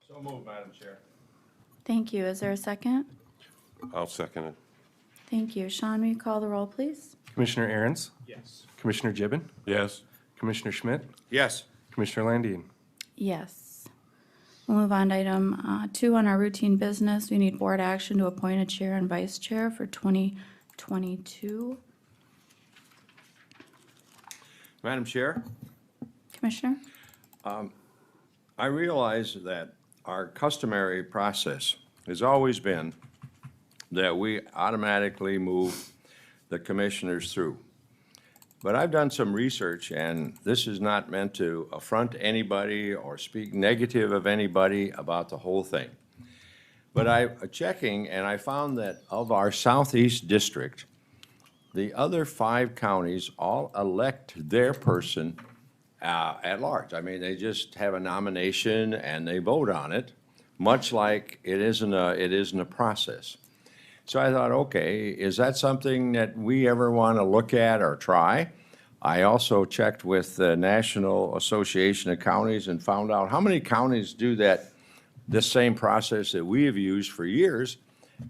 So moved, Madam Chair. Thank you. Is there a second? I'll second it. Thank you. Sean, will you call the roll, please? Commissioner Aaron's, Yes. Commissioner Gibbon, Yes. Commissioner Schmidt, Yes. Commissioner Landine. Yes. We'll move on to item 2 on our routine business. We need board action to appoint a chair and vice chair for 2022. Madam Chair, Commissioner? I realize that our customary process has always been that we automatically move the commissioners through. But I've done some research, and this is not meant to affront anybody or speak negative of anybody about the whole thing. But I'm checking, and I found that of our southeast district, the other 5 counties all elect their person at large. I mean, they just have a nomination and they vote on it, much like it isn't a process. So I thought, okay, is that something that we ever want to look at or try? I also checked with the National Association of Counties and found out how many counties do this same process that we have used for years,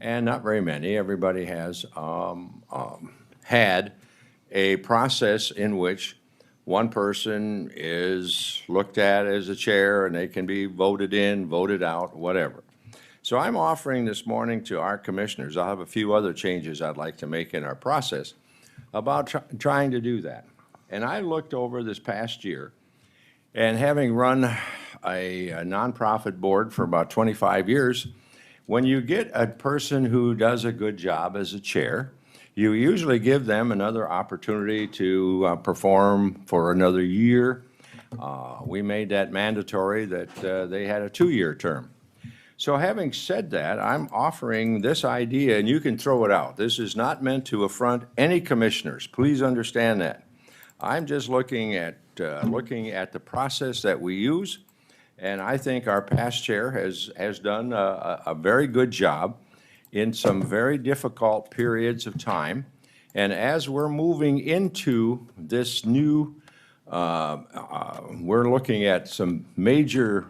and not very many. Everybody has had a process in which one person is looked at as a chair and they can be voted in, voted out, whatever. So I'm offering this morning to our commissioners, I'll have a few other changes I'd like to make in our process about trying to do that. And I looked over this past year, and having run a nonprofit board for about 25 years, when you get a person who does a good job as a chair, you usually give them another opportunity to perform for another year. We made that mandatory that they had a 2-year term. So having said that, I'm offering this idea, and you can throw it out. This is not meant to affront any commissioners. Please understand that. I'm just looking at the process that we use, and I think our past chair has done a very good job in some very difficult periods of time. And as we're moving into this new, we're looking at some major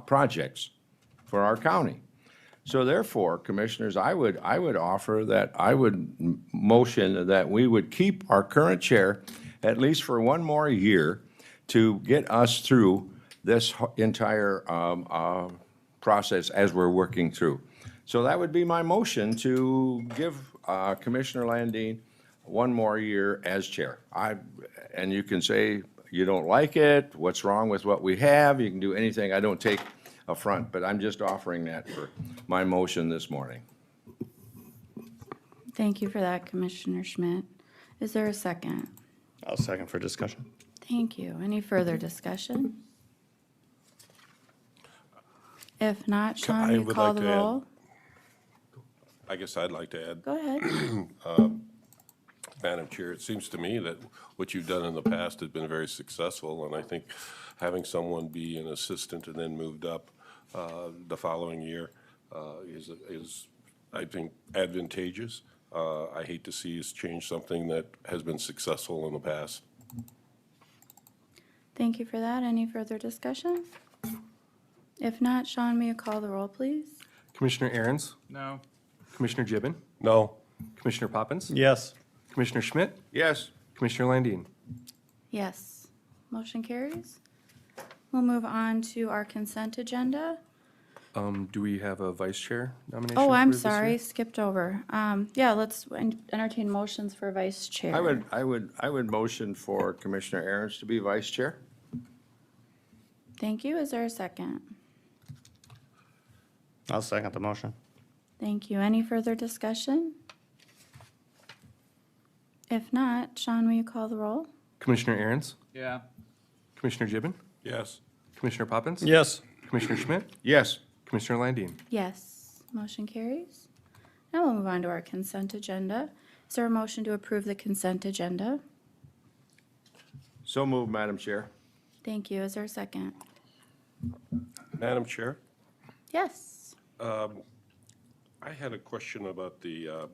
projects for our county. So therefore, commissioners, I would offer that, I would motion that we would keep our current chair at least for one more year to get us through this entire process as we're working through. So that would be my motion to give Commissioner Landine one more year as chair. And you can say you don't like it, what's wrong with what we have, you can do anything, I don't take affront, but I'm just offering that for my motion this morning. Thank you for that, Commissioner Schmidt. Is there a second? I'll second for discussion. Thank you. Any further discussion? If not, Sean, I will you would call like the to add- roll? I guess I'd like to add, Go ahead. Madam Chair, it seems to me that what you've done in the past has been very successful, and I think having someone be an assistant and then moved up the following year is, I think, advantageous. I hate to see us change something that has been successful in the past. Thank you for that. Any further discussion? If not, Sean, may you call the roll, please? Commissioner Aaron's, No. Commissioner Gibbon, No. Commissioner Poppins, Yes. Commissioner Schmidt, Yes. Commissioner Landine. Yes. Motion carries. We'll move on to our consent agenda. Do we have a vice chair nomination? Oh, I'm for this year? sorry, skipped over. Yeah, let's entertain motions for vice chair. I would motion for Commissioner Aaron's to be vice chair. Thank you. Is there a second? I'll second the motion. Thank you. Any further discussion? If not, Sean, will you call the roll? Commissioner Aaron's, Yeah. Commissioner Gibbon, Yes. Commissioner Poppins, Yes. Commissioner Schmidt, Yes. Commissioner Landine. Yes. Motion carries. Now we'll move on to our consent agenda. Is there a motion to approve the consent agenda? So moved, Madam Chair. Thank you. Is there a second? Madam Chair, Yes. I had a question about the,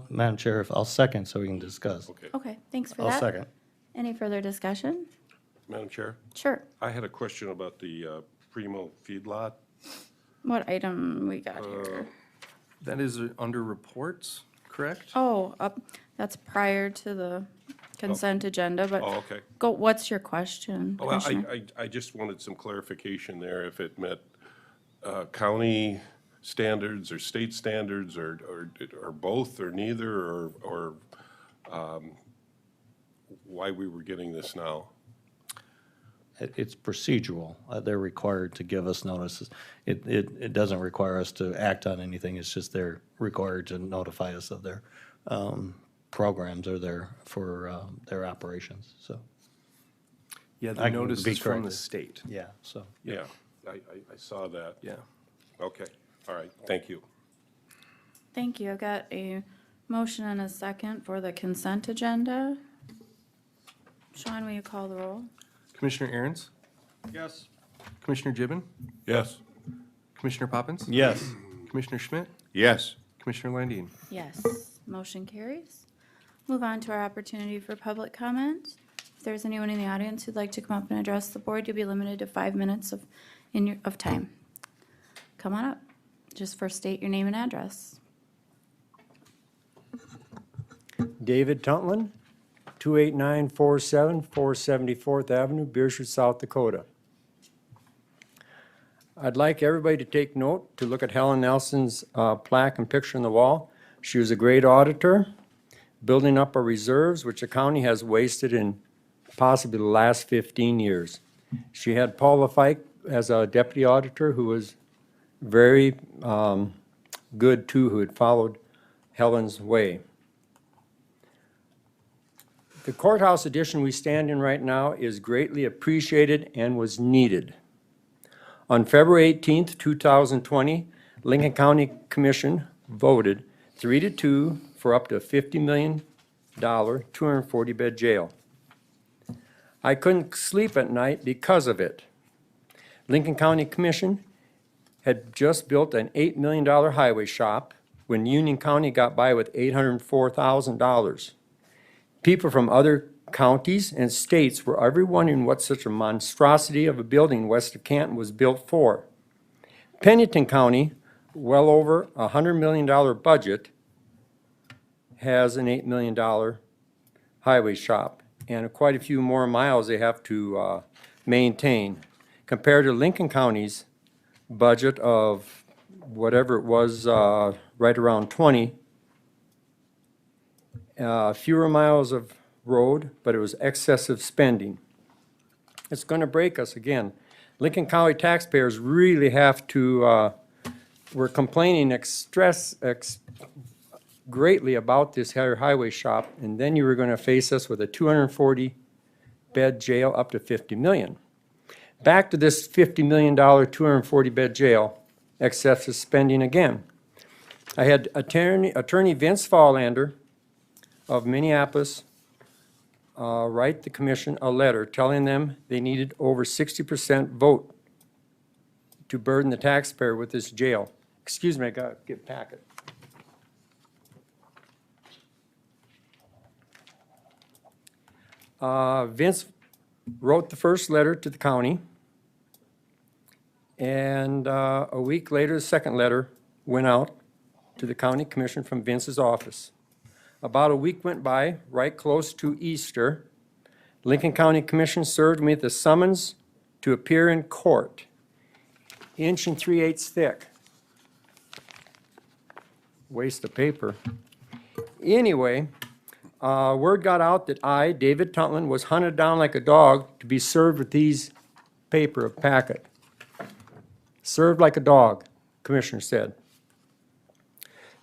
Madam Chair, if I'll second so we can discuss. okay, Okay, thanks for I'll that. second. Any further discussion? Madam Chair, Sure. I had a question about the Primo feedlot. What item we got here? That is under reports, correct? Oh, that's prior to the consent agenda, but Oh, okay. go, what's your question, Well, Commissioner? I just wanted some clarification there, if it met county standards or state standards or both or neither, or why we were getting this now. It's procedural. They're required to give us notices. It doesn't require us to act on anything. It's just they're required to notify us of their programs or their operations, so, Yeah, I the can notice be is from the corrected. state. yeah, so. Yeah, I saw that. Yeah. Okay, all right, thank you. Thank you. I've got a motion and a second for the consent agenda. Sean, will you call the roll? Commissioner Aaron's, Yes. Commissioner Gibbon, Yes, Commissioner Poppins, Yes. Commissioner Schmidt, Yes. Commissioner Landine. Yes. Motion carries. Move on to our opportunity for public comment. If there's anyone in the audience who'd like to come up and address the board, you'll be limited to 5 minutes of time. Come on up. Just first state your name and address. David Tuntlin, 28947 474th Avenue, Beersherd, South Dakota. I'd like everybody to take note, to look at Helen Nelson's plaque and picture on the wall. She was a great auditor, building up our reserves, which the county has wasted in possibly the last 15 years. She had Paul LaFike as a deputy auditor who was very good too, who had followed Helen's way. The courthouse addition we stand in right now is greatly appreciated and was needed. On February 18th, 2020, Lincoln County Commission voted 3-2 for up to $50 million, 240-bed jail. I couldn't sleep at night because of it. Lincoln County Commission had just built an $8 million highway shop when Union County got by with $804,000. People from other counties and states were ever wondering what such a monstrosity of a building west of Canton was built for. Pennington County, well over a $100 million budget, has an $8 million highway shop and quite a few more miles they have to maintain. Compared to Lincoln County's budget of whatever it was, right around 20, fewer miles of road, but it was excessive spending. It's going to break us again. Lincoln County taxpayers really have to, we're complaining greatly about this highway shop, and then you were going to face us with a 240-bed jail up to $50 million. Back to this $50 million, 240-bed jail, excessive spending again. I had Attorney Vince Fallander of Minneapolis write the commission a letter telling them they needed over 60% vote to burden the taxpayer with this jail. Excuse me, I gotta get a packet. Vince wrote the first letter to the county, and a week later, the second letter went out to the county commission from Vince's office. About a week went by, right close to Easter. Lincoln County Commission served me with a summons to appear in court, 1 3/8 thick. Waste of paper. Anyway, word got out that I, David Tuntlin, was hunted down like a dog to be served with these paper packet. Served like a dog, Commissioner said.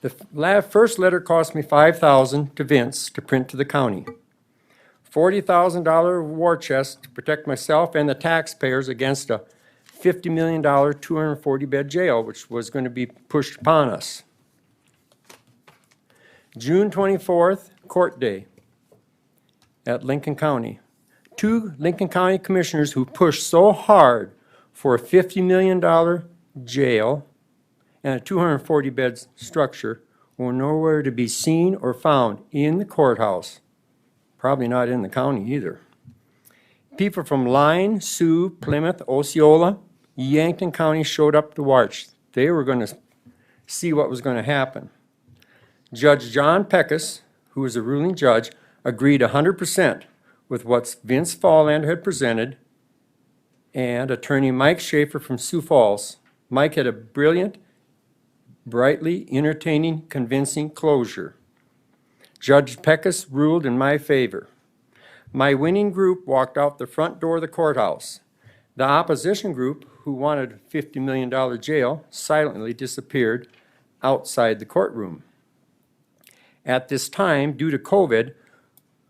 The first letter cost me $5,000 to Vince to print to the county. $40,000 war chest to protect myself and the taxpayers against a $50 million 240-bed jail, which was going to be pushed upon us. June 24th, court day at Lincoln County. 2 Lincoln County commissioners who pushed so hard for a $50 million jail and a 240-bed structure were nowhere to be seen or found in the courthouse. Probably not in the county either. People from Line, Sioux, Plymouth, Osceola, Yankton County showed up to watch. They were going to see what was going to happen. Judge John Peckus, who was a ruling judge, agreed 100% with what Vince Fallender had presented, and attorney Mike Schaefer from Sioux Falls. Mike had a brilliant, brightly entertaining, convincing closure. Judge Peckus ruled in my favor. My winning group walked out the front door of the courthouse. The opposition group, who wanted a $50 million jail, silently disappeared outside the courtroom. At this time, due to COVID,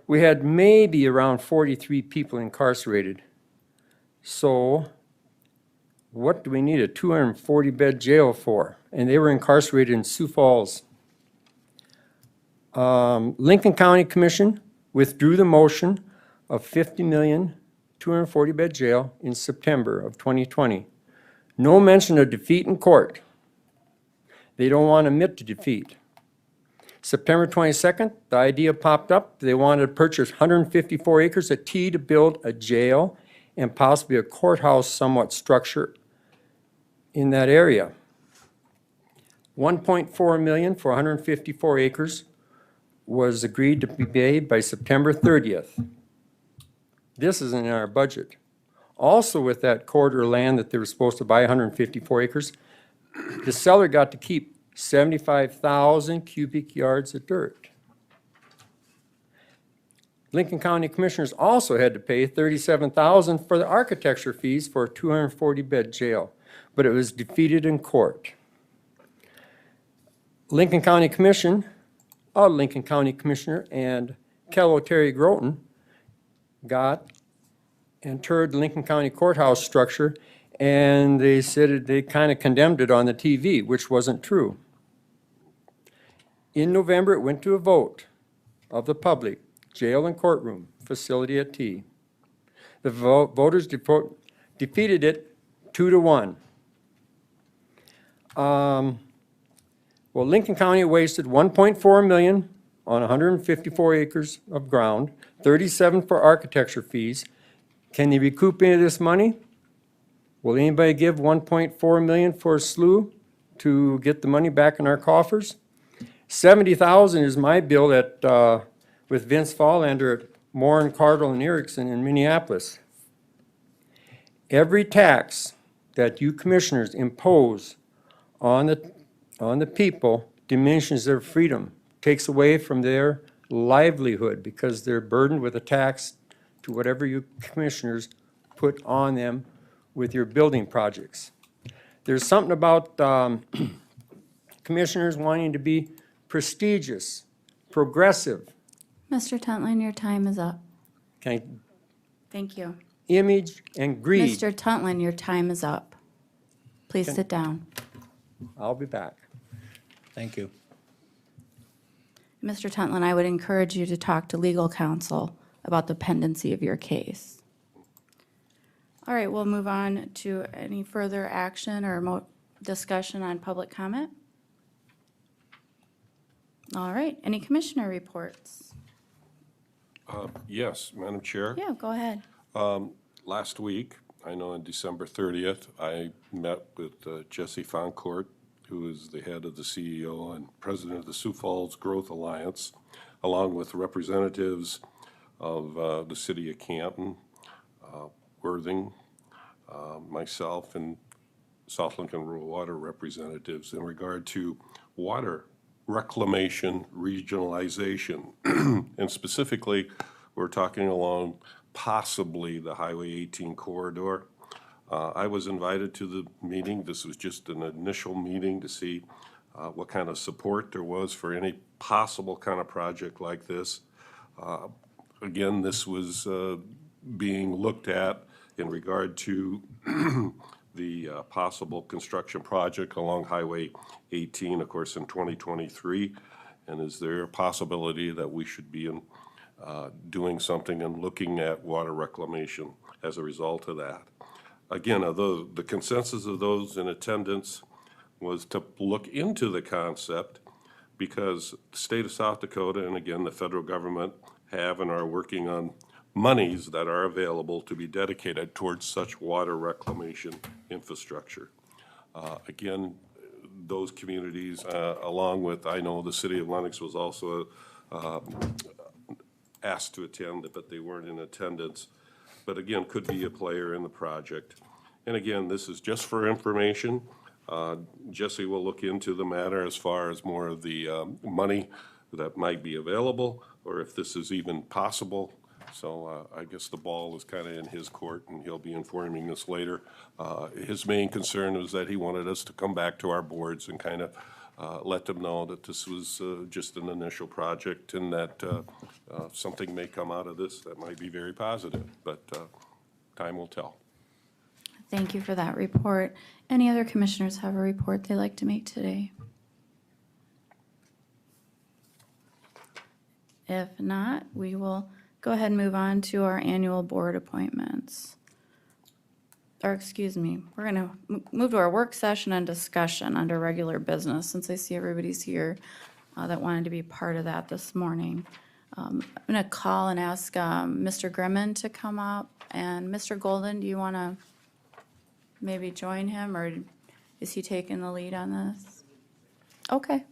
we had maybe around 43 people incarcerated. So what do we need a 240-bed jail for? And they were incarcerated in Sioux Falls. Lincoln County Commission withdrew the motion of $50 million, 240-bed jail in September of 2020. No mention of defeat in court. They don't want to admit to defeat. September 22nd, the idea popped up. They wanted to purchase 154 acres of T to build a jail and possibly a courthouse somewhat structure in that area. $1.4 million for 154 acres was agreed to be paid by September 30th. This is in our budget. Also with that quarter of land that they were supposed to buy, 154 acres, the seller got to keep 75,000 cubic yards of dirt. Lincoln County Commissioners also had to pay $37,000 for the architecture fees for a 240-bed jail, but it was defeated in court. Lincoln County Commission, a Lincoln County Commissioner, and Kello Terry Groton got and toured the Lincoln County Courthouse structure, and they said they kind of condemned it on the TV, which wasn't true. In November, it went to a vote of the public, jail and courtroom, facility at T. The voters defeated it 2-1. Well, Lincoln County wasted $1.4 million on 154 acres of ground, 37 for architecture fees. Can they recoup any of this money? Will anybody give $1.4 million for a slough to get the money back in our coffers? $70,000 is my bill at with Vince Fallender at Moore and Cardle and Erickson in Minneapolis. Every tax that you commissioners impose on the people diminishes their freedom, takes away from their livelihood because they're burdened with a tax to whatever you commissioners put on them with your building projects. There's something about commissioners wanting to be prestigious, progressive. Mr. Tuntland, your time is up. Okay, Thank you. image and greed. Mr. Tuntland, your time is up. Please sit down. I'll be back. Thank you. Mr. Tuntland, I would encourage you to talk to legal counsel about the pendency of your case. All right, we'll move on to any further action or discussion on public comment. All right, any commissioner reports? Yes, Madam Chair. Yeah, go ahead. Last week, I know on December 30th, I met with Jesse Foncourt, who is the head of the CEO and president of the Sioux Falls Growth Alliance, along with representatives of the city of Canton, Worthing, myself, and South Lincoln Rural Water representatives in regard to water reclamation regionalization. And specifically, we're talking along possibly the Highway 18 corridor. I was invited to the meeting. This was just an initial meeting to see what kind of support there was for any possible kind of project like this. Again, this was being looked at in regard to the possible construction project along Highway 18, of course, in 2023. And is there a possibility that we should be doing something and looking at water reclamation as a result of that? Again, the consensus of those in attendance was to look into the concept because the state of South Dakota and again the federal government have and are working on monies that are available to be dedicated towards such water reclamation infrastructure. Again, those communities, along with, I know the city of Lenox was also asked to attend, but they weren't in attendance. But again, could be a player in the project. And again, this is just for information. Jesse will look into the matter as far as more of the money that might be available, or if this is even possible. So I guess the ball is kind of in his court, and he'll be informing us later. His main concern was that he wanted us to come back to our boards and kind of let them know that this was just an initial project, and that something may come out of this that might be very positive, but time will tell. Thank you for that report. Any other commissioners have a report they'd like to make today? If not, we will go ahead and move on to our annual board appointments. Or, excuse me, we're going to move to our work session and discussion under regular business, since I see everybody's here that wanted to be part of that this morning. I'm going to call and ask Mr. Grimman to come up. And Mr. Golden, do you want to maybe join him, or is he taking the lead on this? Okay.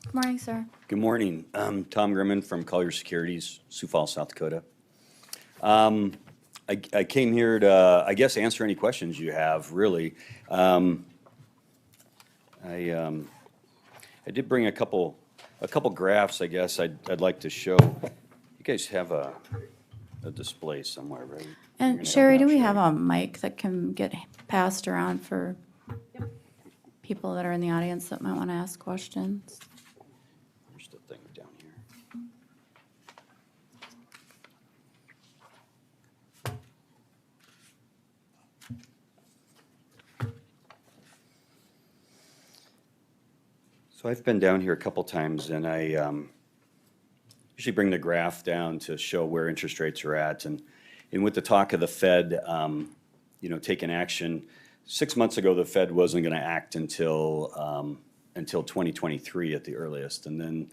Good morning, sir. Good morning. I'm Tom Grimman from Collier Securities, Sioux Falls, South Dakota. I came here to, I guess, answer any questions you have, really. I did bring a couple graphs, I guess, I'd like to show. You guys have a display somewhere, right? You're And gonna Sherry, help do me we out, have a mic that can get passed around for people that are in the audience that might want to ask questions? There's the thing down here. So I've been down here a couple times, and I usually bring the graph down to show where interest rates are at. And with the talk of the Fed, taking action, 6 months ago, the Fed wasn't going to act until 2023 at the earliest. And then,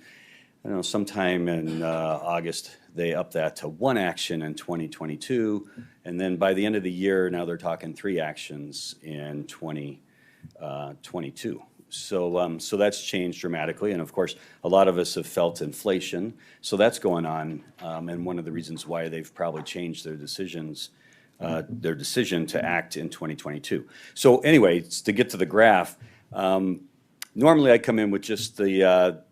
I don't know, sometime in August, they upped that to one action in 2022. And then by the end of the year, now they're talking 3 actions in 2022. So that's changed dramatically, and of course, a lot of us have felt inflation, so that's going on, and one of the reasons why they've probably changed their decision to act in 2022. So anyway, to get to the graph, normally I come in with just the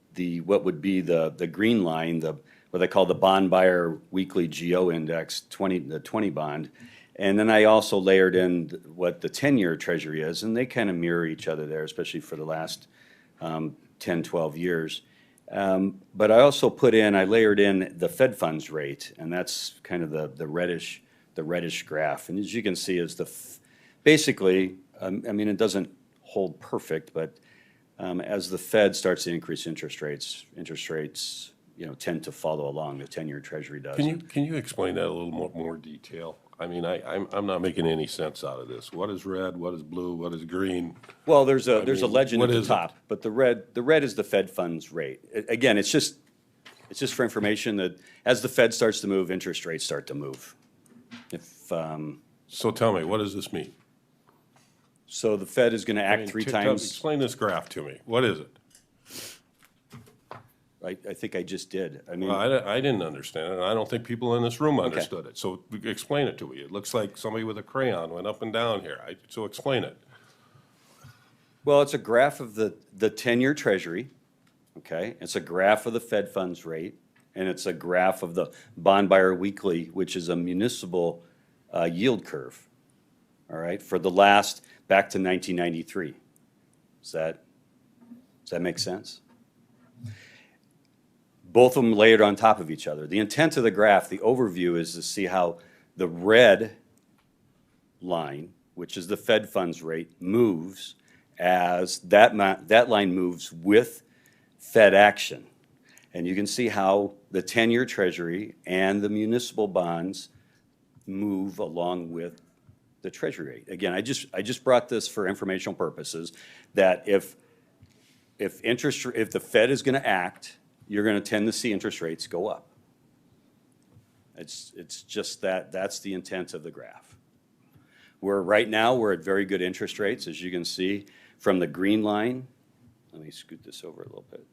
what would be the green line, what they call the bond buyer weekly GO index, the 20 bond. And then I also layered in what the 10-year Treasury is, and they kind of mirror each other there, especially for the last 10, 12 years. But I also I layered in the Fed funds rate, and that's kind of the reddish graph. And as you can see, basically, it doesn't hold perfect, but as the Fed starts to increase interest rates, tend to follow along. The 10-year Treasury does. Can you explain that a little more detail? I'm not making any sense out of this. What is red? What is blue? What is green? Well, there's a legend what at the is it? top, but the red is the Fed funds rate. Again, it's just for information that as the Fed starts to move, interest rates start to move. So tell me, what does this mean? So the Fed is going to act 3 times. Explain this graph to me. What is it? I think I just did. Well, I didn't understand it, and I don't think people in this room understood it. So explain it to me. It looks like somebody with a crayon went up and down here. So explain it. Well, it's a graph of the 10-year Treasury, okay? It's a graph of the Fed funds rate, and it's a graph of the bond buyer weekly, which is a municipal yield curve, all right, for the back to 1993. Does that make sense? Both of them layered on top of each other. The intent of the graph, the overview, is to see how the red line, which is the Fed funds rate, moves as that line moves with Fed action. And you can see how the 10-year Treasury and the municipal bonds move along with the Treasury rate. Again, I just brought this for informational purposes, that if the Fed is going to act, you're going to tend to see interest rates go up. It's just that's the intent of the graph. Right now, we're at very good interest rates, as you can see from the green line. Let me scoot this over a little bit.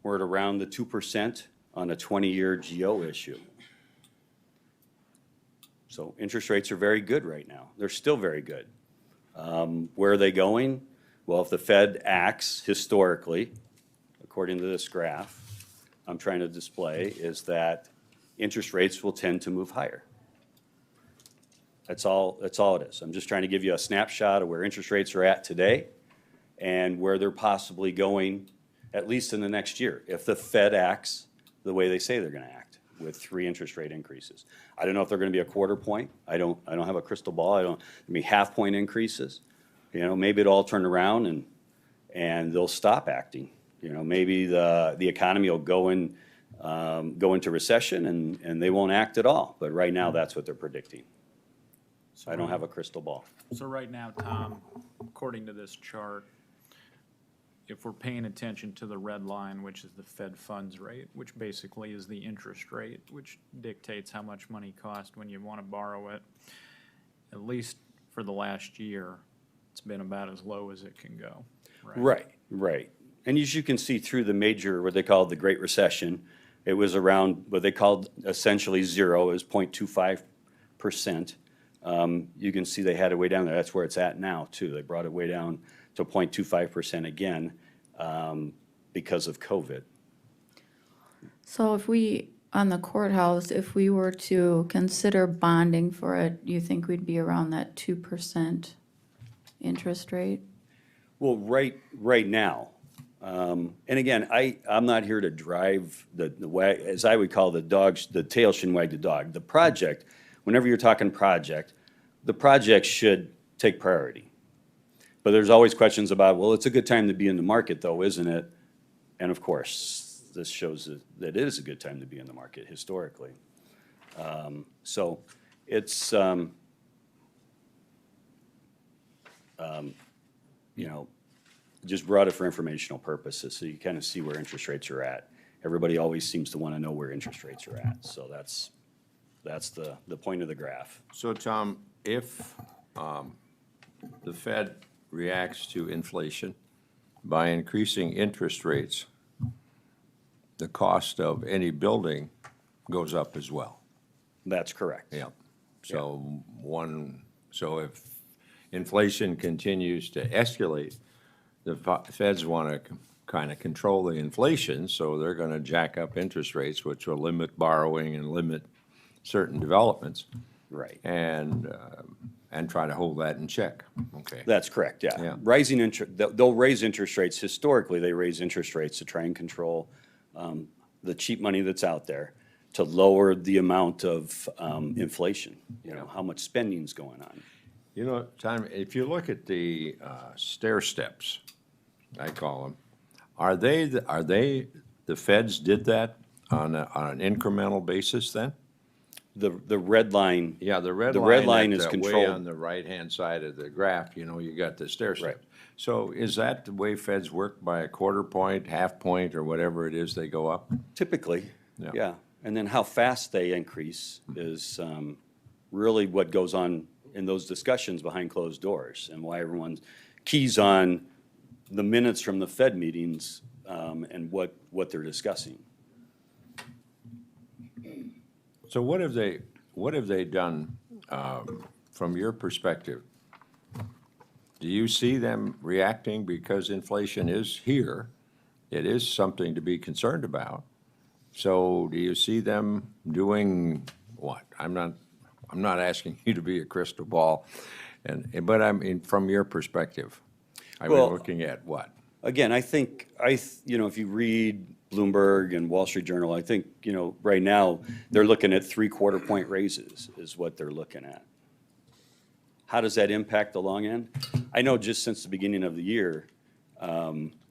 We're at around the 2% on a 20-year GO issue. So interest rates are very good right now. They're still very good. Where are they going? Well, if the Fed acts historically, according to this graph I'm trying to display, is that interest rates will tend to move higher. That's all it is. I'm just trying to give you a snapshot of where interest rates are at today and where they're possibly going, at least in the next year, if the Fed acts the way they say they're going to act, with 3 interest rate increases. I don't know if they're going to be a quarter point. I don't have a crystal ball. I mean, half point increases. You know, maybe it'll all turn around and they'll stop acting. You know, maybe the economy will go into recession and they won't act at all. But right now, that's what they're predicting. I don't have a crystal ball. So right now, Tom, according to this chart, if we're paying attention to the red line, which is the Fed funds rate, which basically is the interest rate, which dictates how much money costs when you want to borrow it, at least for the last year, it's been about as low as it can go. Right. And as you can see through the major, what they call the Great Recession, it was around what they called essentially zero, it was 0.25%. You can see they had it way down there. That's where it's at now, too. They brought it way down to 0.25% again because of COVID. So if we, on the courthouse, if we were to consider bonding for it, you think we'd be around that 2% interest rate? Well, right now, and again, I'm not here to drive the as I would call the tail shouldn't wag the dog. The project, whenever you're talking project, the project should take priority. But there's always questions about, well, it's a good time to be in the market though, isn't it? And of course, this shows that it is a good time to be in the market historically. So it's, you know, just brought it for informational purposes so you kind of see where interest rates are at. Everybody always seems to want to know where interest rates are at. So that's the point of the graph. So, Tom, if the Fed reacts to inflation by increasing interest rates, the cost of any building goes up as well. That's correct. Yeah. So so if inflation continues to escalate, the Feds want to kind of control the inflation, so they're going to jack up interest rates, which will limit borrowing and limit certain developments. Right. And try to hold that in check. Okay. That's correct, yeah. Yeah. Rising interest, they'll raise interest rates. Historically, they raise interest rates to try and control the cheap money that's out there, to lower the amount of inflation, you know, how much spending's going on. You know, Tom, if you look at the stair steps, I call them, are they the Feds did that on an incremental basis then? The red line. Yeah, the red line is way controlled. on the right-hand side of the graph, you know, you got the stair step. Right. So is that the way Feds work, by a quarter point, half point, or whatever it is they go up? Typically, Yeah. yeah. And then how fast they increase is really what goes on in those discussions behind closed doors, and why everyone keys on the minutes from the Fed meetings and what they're discussing. So what have they done from your perspective? Do you see them reacting because inflation is here? It is something to be concerned about. So do you see them doing what? I'm not asking you to be a crystal ball, but I mean, from your perspective, are we looking at what? Again, I think, you know, if you read Bloomberg and Wall Street Journal, I think, you know, right now, they're looking at 3/4 point raises is what they're looking at. How does that impact the long end? I know just since the beginning of the year,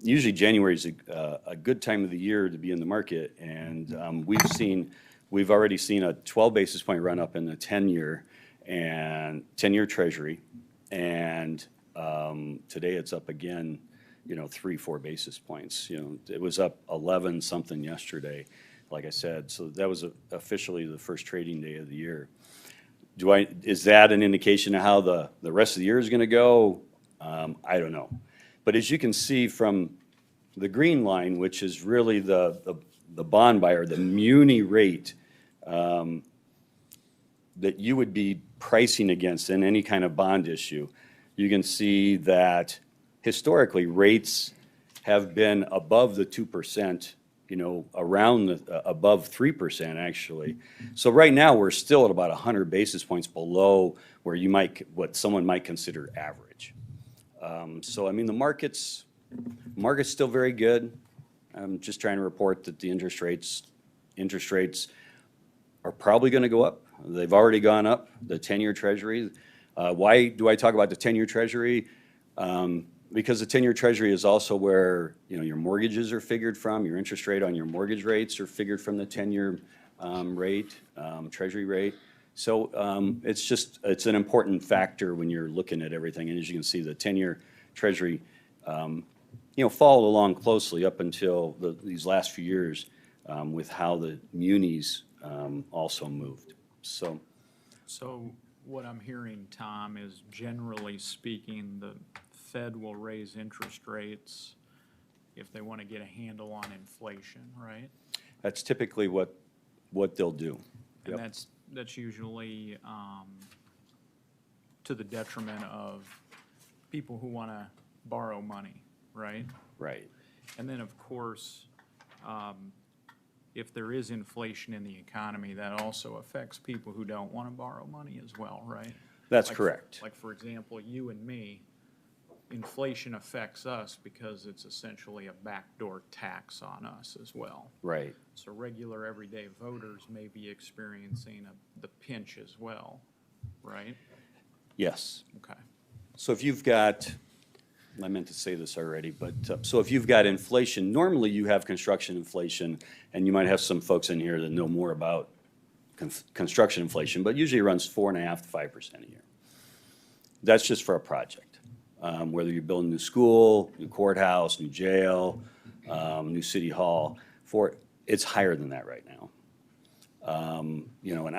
usually January is a good time of the year to be in the market, and we've already seen a 12 basis point run up in the 10-year and 10-year Treasury, and today it's up again, you know, 3-4 basis points. You know, it was up 11 something yesterday. like I said. So that was officially the first trading day of the year. Is that an indication of how the rest of the year is going to go? I don't know. But as you can see from the green line, which is really the bond buyer, the muni rate that you would be pricing against in any kind of bond issue, you can see that historically rates have been above the 2%, around above 3% actually. So right now we're still at about 100 basis points below where what someone might consider average. So I mean the market's still very good. I'm just trying to report that the interest rates are probably going to go up. They've already gone up. The 10-year Treasury. Why do I talk about the 10-year Treasury? Because the 10-year Treasury is also where your mortgages are figured from. Your interest rate on your mortgage rates are figured from the 10-year Treasury rate. So it's an important factor when you're looking at everything. And as you can see, the 10-year Treasury followed along closely up until these last few years with how the munis also moved. So what I'm hearing, Tom, is generally speaking, the Fed will raise interest rates if they want to get a handle on inflation, right? that's typically what they'll do. And Yep. that's usually to the detriment of people who want to borrow money, right? Right. And then, of course, if there is inflation in the economy, that also affects people who don't want to borrow money as well, right? That's Like, correct. Like, for example, you and me, inflation affects us because it's essentially a backdoor tax on us as well. Right. So regular, everyday voters may be experiencing the pinch as well, right? Yes. Okay. So if you've got, I meant to say this already, but so if you've got inflation, normally you have construction inflation, and you might have some folks in here that know more about construction inflation, but usually it runs 4.5% to 5% a year. That's just for a project. Whether you're building a new school, new courthouse, new jail, new city hall, it's higher than that right now. And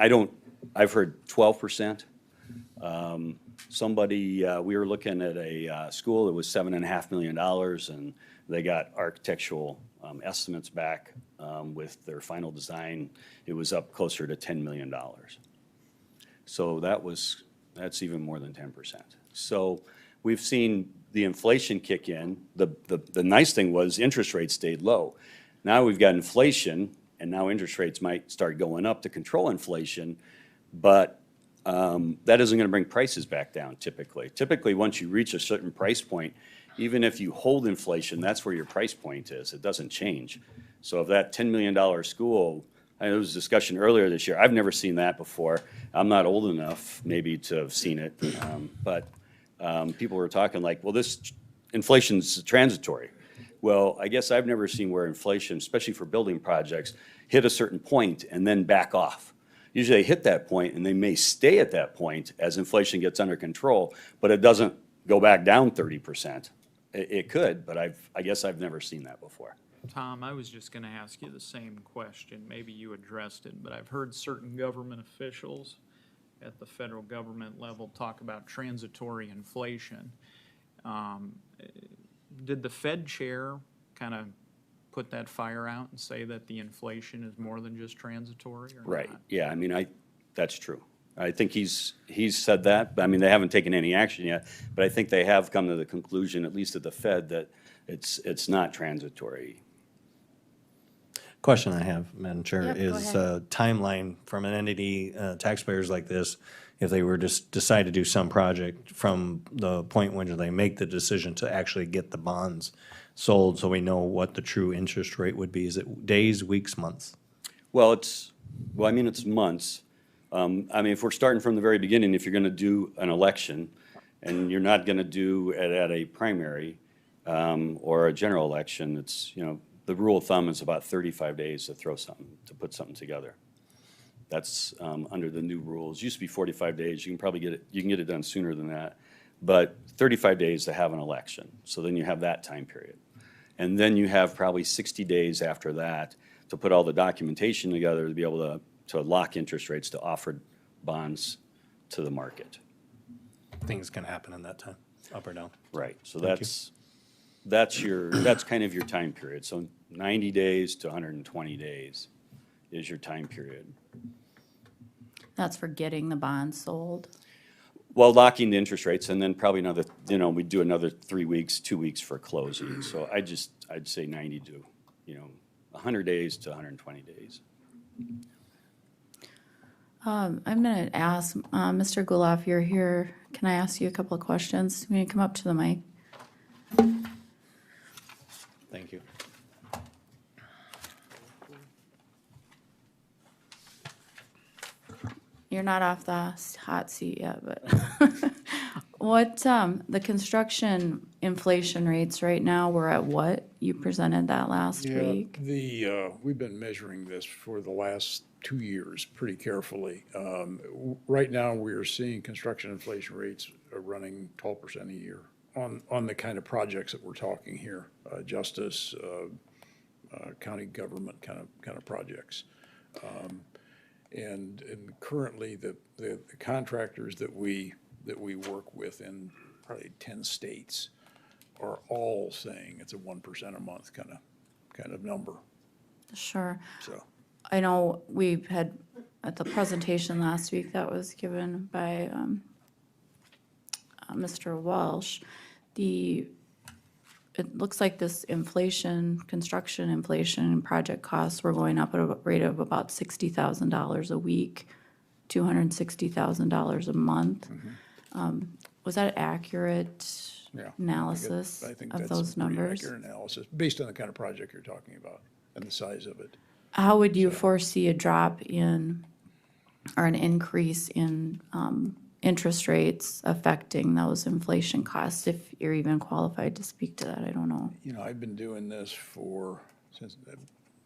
I've heard 12%. We were looking at a school that was $7.5 million, and they got architectural estimates back with their final design. It was up closer to $10 million. So that's even more than 10%. So we've seen the inflation kick in. The nice thing was interest rates stayed low. Now we've got inflation, and now interest rates might start going up to control inflation, but that isn't going to bring prices back down typically. Typically, once you reach a certain price point, even if you hold inflation, that's where your price point is. It doesn't change. So if that $10 million school, there was a discussion earlier this year, I've never seen that before. I'm not old enough maybe to have seen it, but people were talking like, well, this inflation's transitory. Well, I guess I've never seen where inflation, especially for building projects, hit a certain point and then back off. Usually they hit that point and they may stay at that point as inflation gets under control, but it doesn't go back down 30%. It could, but I guess I've never seen that before. Tom, I was just going to ask you the same question. Maybe you addressed it, but I've heard certain government officials at the federal government level talk about transitory inflation. Did the Fed chair kind of put that fire out and say that the inflation is more than just transitory or Right, not? yeah, I mean, that's true. I think he's said that, but I mean, they haven't taken any action yet, but I think they have come to the conclusion, at least at the Fed, that it's not transitory. Question I have, Madam Chair, Yep, go is ahead. timeline from an entity, taxpayers like this, if they were to decide to do some project from the point when they make the decision to actually get the bonds sold, so we know what the true interest rate would be. Is it days, weeks, months? Well, it's months. I mean, if we're starting from the very beginning, if you're going to do an election and you're not going to do it at a primary or a general election, it's, the rule of thumb is about 35 days to put something together. That's under the new rules. Used to be 45 days. You can get it done sooner than that. But 35 days to have an election. So then you have that time period. And then you have probably 60 days after that to put all the documentation together to be able to lock interest rates, to offer bonds to the market. Things can happen in that time, up or down. Right, so Thank you. that's kind of your time period. So 90 days to 120 days is your time period. That's for getting the bond sold. Well, locking the interest rates, and then probably another, we do another 3 weeks, 2 weeks for closing. So I'd say 90 to, 100 days to 120 days. I'm going to ask, Mr. Guloff, you're here. Can I ask you a couple of questions? Will you come up to the mic? Thank you. You're not off the hot seat yet, but what, the construction inflation rates right now, we're at what? You presented that last week. We've been measuring this for the last 2 years pretty carefully. Right now, we are seeing construction inflation rates are running 12% a year on the kind of projects that we're talking here, justice, county government kind of projects. And currently, the contractors that we work with in probably 10 states are all saying it's a 1% a month kind of number, Sure. so. I know we had, at the presentation last week that was given by Mr. Walsh, it looks like this inflation, construction inflation and project costs were going up at a rate of about $60,000 a week, $260,000 a month. Was that accurate Yeah. analysis I think of that's those a pretty numbers? accurate analysis, based on the kind of project you're talking about and the size of it. How would you foresee a drop in, or an increase in interest rates affecting those inflation costs, if you're even qualified to speak to that? I don't know. I've been doing this since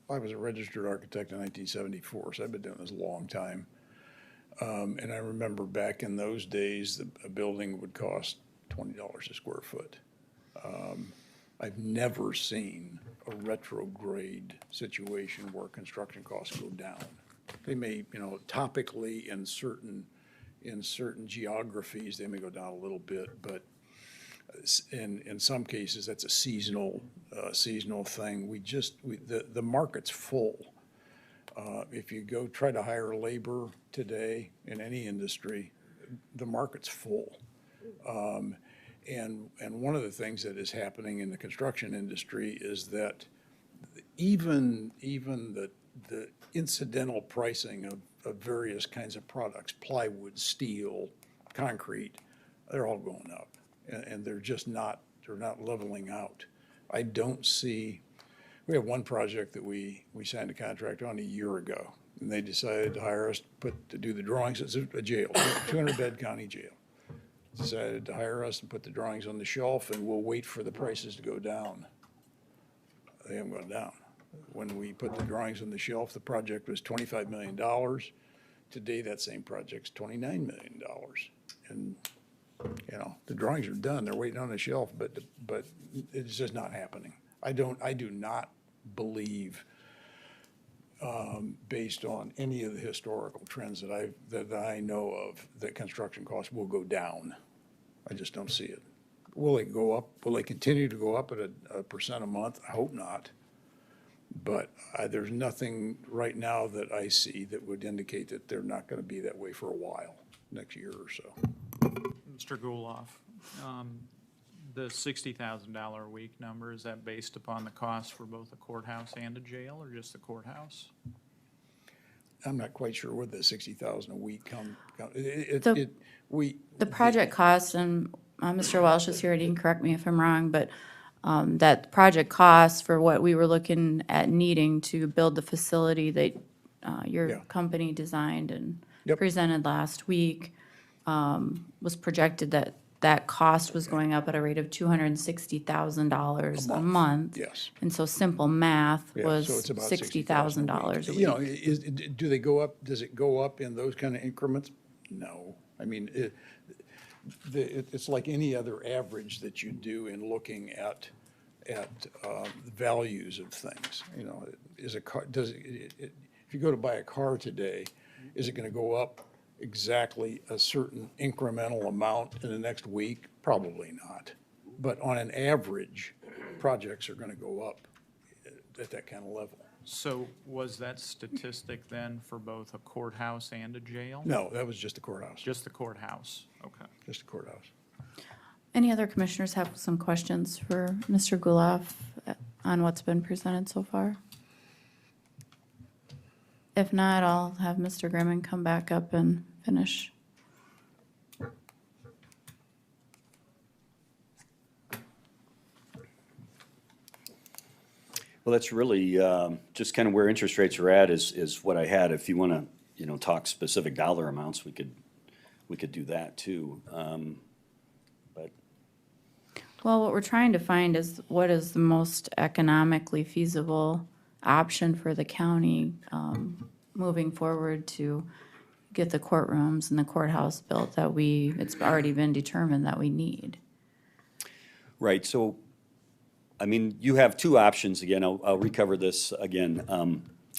I was a registered architect in 1974, so I've been doing this a long time. And I remember back in those days, a building would cost $20 a square foot. I've never seen a retrograde situation where construction costs go down. They may, topically in certain geographies, they may go down a little bit, but in some cases, that's a seasonal thing. The market's full. If you go try to hire labor today in any industry, the market's full. And one of the things that is happening in the construction industry is that even the incidental pricing of various kinds of products, plywood, steel, concrete, they're all going up. And they're not leveling out. I don't see, we have one project that we signed a contract on a year ago, and they decided to hire us to do the drawings. It's a jail, 200-bed county jail. Decided to hire us and put the drawings on the shelf, and we'll wait for the prices to go down. They haven't gone down. When we put the drawings on the shelf, the project was $25 million. Today, that same project's $29 million. And, the drawings are done. They're waiting on the shelf, but it's just not happening. I do not believe, based on any of the historical trends that I know of, that construction costs will go down. I just don't see it. Will it go up? Will they continue to go up at a percent a month? I hope not. But there's nothing right now that I see that would indicate that they're not going to be that way for a while, next year or so. Mr. Guloff, the $60,000 a week number, is that based upon the cost for both a courthouse and a jail, or just the courthouse? I'm not quite sure where the $60,000 a week come. The project costs, and Mr. Welsh is here, and he can correct me if I'm wrong, but that project cost for what we were looking at needing to build the facility that your Yeah. company designed and Yep. presented last week was projected that cost was going up at a rate of $260,000 a month. Yes. And so simple math Yeah, was so it's about $60,000 a week. Do they go up, does it go up in those kind of increments? No. I mean, it's like any other average that you do in looking at the values of things. is a car, if you go to buy a car today, is it gonna go up exactly a certain incremental amount in the next week? Probably not. But on an average, projects are gonna go up at that kind of level. So was that statistic then for both a courthouse and a jail? No, that was just the courthouse, Just the courthouse, okay. just the courthouse. Any other commissioners have some questions for Mr. Guloff on what's been presented so far? If not, I'll have Mr. Grimmin come back up and finish. Well, that's really just kind of where interest rates are at is what I had. If you want to, talk specific dollar amounts, we could do that too. But Well, what we're trying to find is what is the most economically feasible option for the county moving forward to get the courtrooms and the courthouse built that it's already been determined that we need. right, so I mean, you have two options. Again, I'll recover this again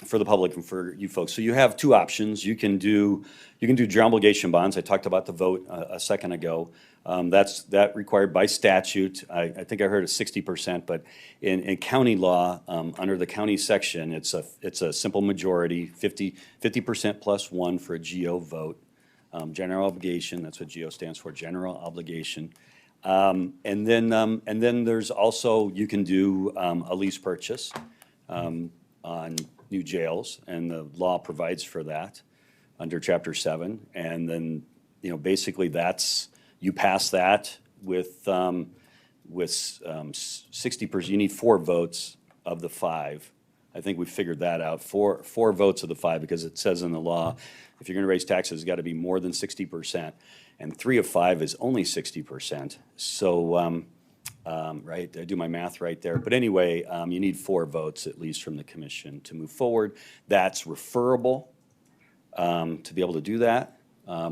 for the public and for you folks. So you have two options. You can do general obligation bonds. I talked about the vote a second ago. That required by statute. I think I heard a 60%, but in county law, under the county section, it's a simple majority, 50% plus one for a GO vote. General obligation, that's what GO stands for, general obligation. And then there's also, you can do a lease purchase on new jails, and the law provides for that under Chapter 7. And then, basically you pass that with 60%. You need 4 votes of the 5. I think we figured that out. Four votes of the 5, because it says in the law, if you're going to raise taxes, it's got to be more than 60%. And 3 of 5 is only 60%. So, right, did I do my math right there? But anyway, you need 4 votes at least from the commission to move forward. That's referable to be able to do that.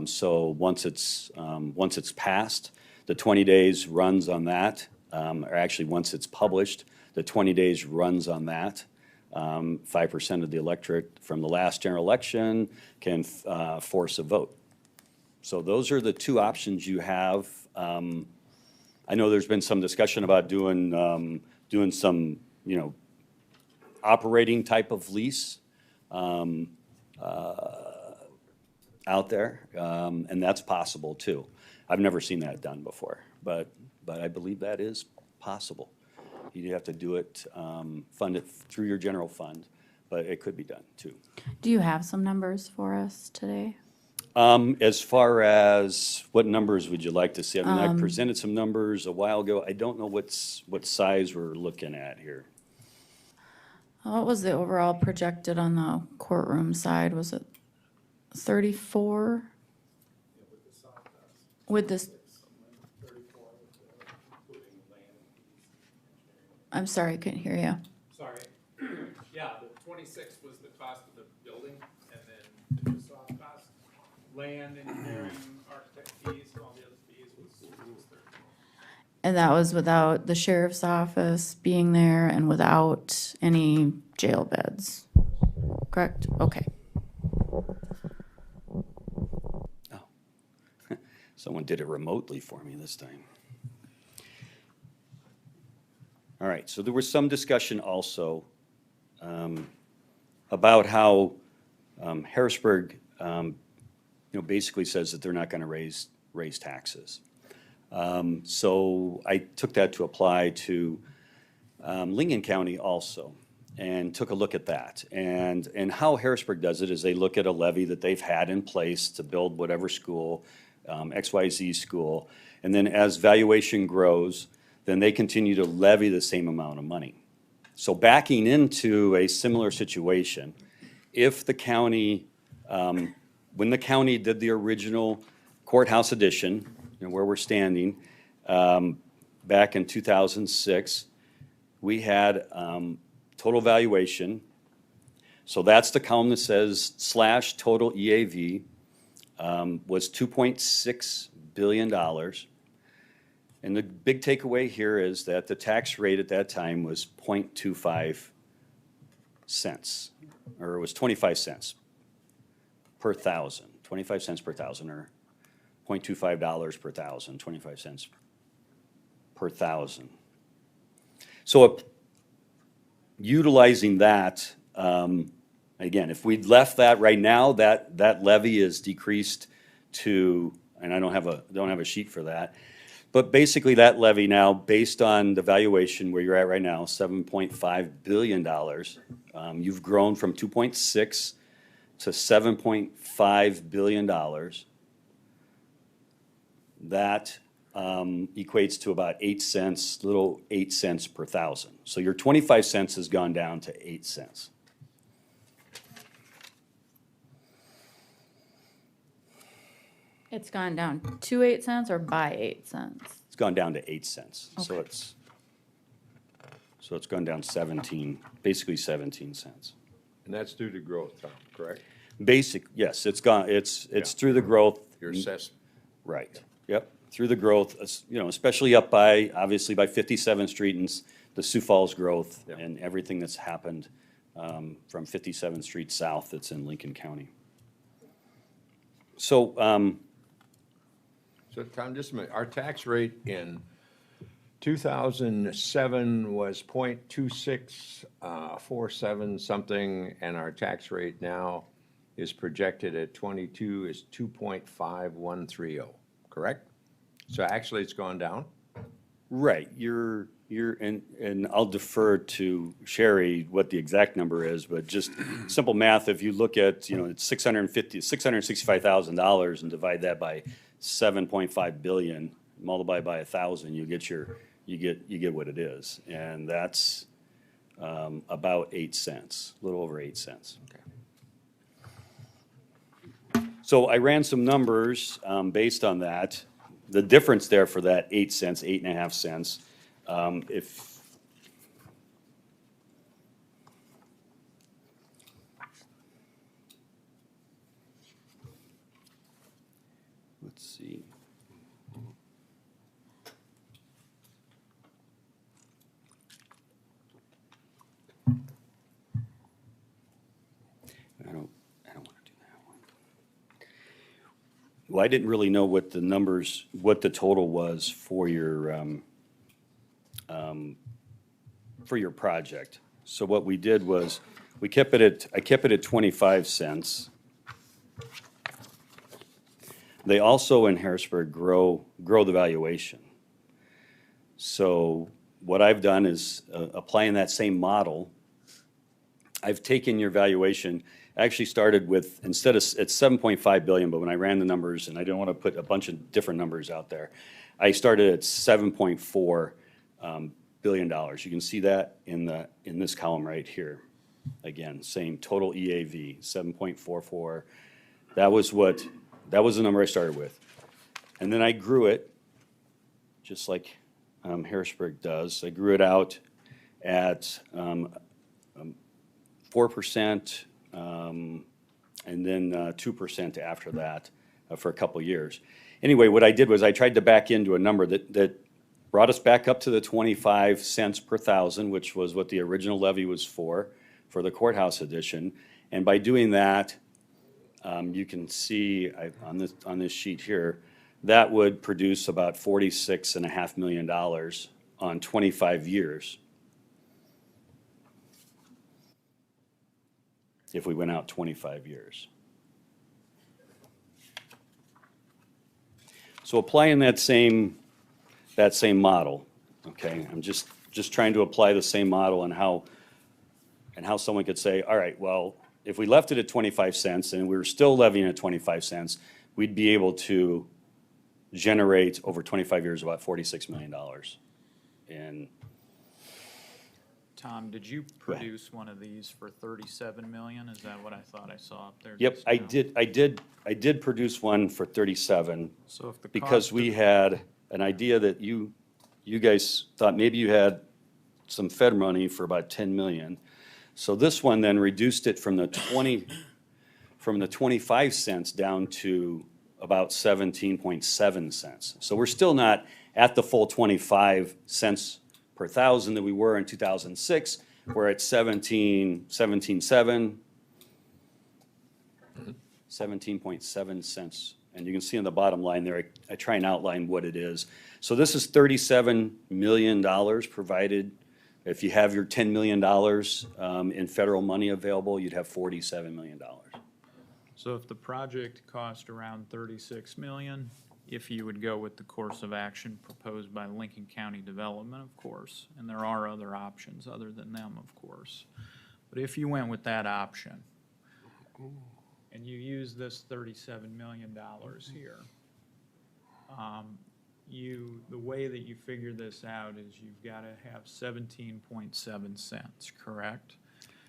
So once it's passed, the 20 days runs on that. Or actually, once it's published, the 20 days runs on that. 5% of the electorate from the last general election can force a vote. So those are the two options you have. I know there's been some discussion about doing some, operating type of lease out there, and that's possible too. I've never seen that done before, but I believe that is possible. You have to do it, fund it through your general fund, but it could be done too. Do you have some numbers for us today? As far as what numbers would you like to see? I mean, I presented some numbers a while ago. I don't know what size we're looking at here. What was the overall projected on the courtroom side? Was it 34? With this? I'm sorry, I couldn't hear you. Sorry. Yeah, the 26 was the cost of the building, and then the soft cost, land, engineering, architect fees, and all the other fees was 30. And that was without the sheriff's office being there and without any jail beds, correct? Okay. Someone did it remotely for me this time. All right, so there was some discussion also about how Harrisburg, basically says that they're not going to raise taxes. So I took that to apply to Lincoln County also, and took a look at that. And how Harrisburg does it is they look at a levy that they've had in place to build whatever school, XYZ school, and then as valuation grows, then they continue to levy the same amount of money. So backing into a similar situation, if the county, when the county did the original courthouse addition, where we're standing, back in 2006, we had total valuation. So that's the column that says / total EAV was $2.6 billion. And the big takeaway here is that the tax rate at that time was 0.25%. cents, or it was 25 cents per thousand, 25 cents per thousand, or $0.25 per thousand, 25 cents per thousand. So utilizing that, again, if we'd left that right now, that levy is decreased to, and I don't have a sheet for that, but basically that levy now, based on the valuation where you're at right now, $7.5 billion, you've grown from 2.6 to $7.5 billion. That equates to about 8 cents, little 8 cents per thousand. So your 25 cents has gone down to 8 cents. It's gone down to 8 cents or by 8 cents? It's gone down to 8 cents. So Okay. it's gone down 17, basically 17 cents. And that's due to growth, Tom, correct? Yes, it's through the growth. Your assessment. Right, yep, through the growth, especially up by, obviously by 57th Street and the Sioux Falls growth Yeah. and everything that's happened from 57th Street south that's in Lincoln County. So, So Tom, just a minute, our tax rate in 2007 was 0.2647 something, and our tax rate now is projected at 22 is 2.5130, correct? So actually, it's gone down? right, and I'll defer to Sherry what the exact number is, but just simple math, if you look at, it's $665,000 and divide that by 7.5 billion, multiply by 1,000, you get what it is. And that's about 8 cents, a little over 8 cents. So I ran some numbers based on that. The difference there for that 8 cents, 8.5 cents, let's see. I don't want to do that one. Well, I didn't really know what the total was for your project. So what we did was, I kept it at 25 cents. They also in Harrisburg grow the valuation. So what I've done is applying that same model. I've taken your valuation, actually started with, it's 7.5 billion, but when I ran the numbers, and I didn't want to put a bunch of different numbers out there, I started at $7.4 billion. You can see that in this column right here. Again, same total EAV, 7.44. That was the number I started with. And then I grew it, just like Harrisburg does. I grew it out at 4%, and then 2% after that for a couple years. Anyway, what I did was I tried to back into a number that brought us back up to the 25 cents per thousand, which was what the original levy was for the courthouse edition. And by doing that, you can see on this sheet here, that would produce about $46.5 million on 25 years. If we went out 25 years. So applying that same model, okay, I'm just trying to apply the same model and how someone could say, all right, well, if we left it at 25 cents and we were still levying at 25 cents, we'd be able to generate over 25 years about $46 million. And Tom, did you produce one of these for 37 million? Is that what I thought I saw up there? yep, just I now? did produce one for 37. So if the Because cost we of- had an idea that you guys thought maybe you had some Fed money for about 10 million. So this one then reduced it from the 25 cents down to about 17.7 cents. So we're still not at the full 25 cents per thousand that we were in 2006, we're at 17.7 cents. And you can see on the bottom line there, I try and outline what it is. So this is $37 million provided. If you have your $10 million in federal money available, you'd have $47 million. So if the project cost around 36 million, if you would go with the course of action proposed by Lincoln County Development, of course, and there are other options other than them, of course. But if you went with that option, and you use this $37 million here, the way that you figure this out is you've got to have 17.7 cents, correct?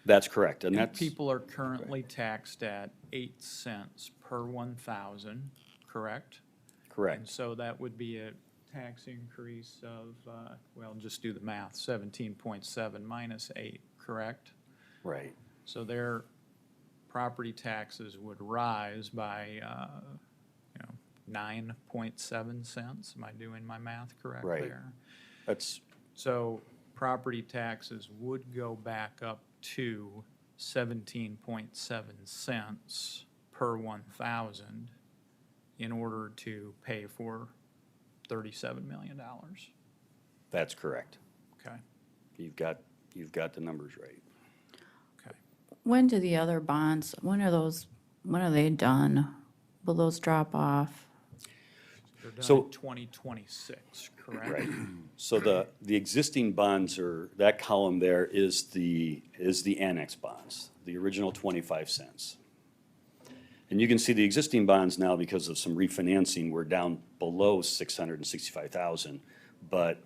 That's correct, and And that's, people are currently taxed at 8 cents per 1,000, correct? And correct. so that would be a tax increase of, well, just do the math, 17.7 minus 8, correct? Right, So their property taxes would rise by, 9.7 cents. Am I doing my math correct Right. there? that's, So property taxes would go back up to 17.7 cents per 1,000 in order to pay for $37 million. that's correct. Okay, You've got the numbers right. okay. When do the other bonds, when are they done? Will those drop off? They're done So- in 2026, correct? Right. So the existing bonds are, that column there is the annex bonds, the original 25 cents. And you can see the existing bonds now, because of some refinancing, we're down below 665,000. But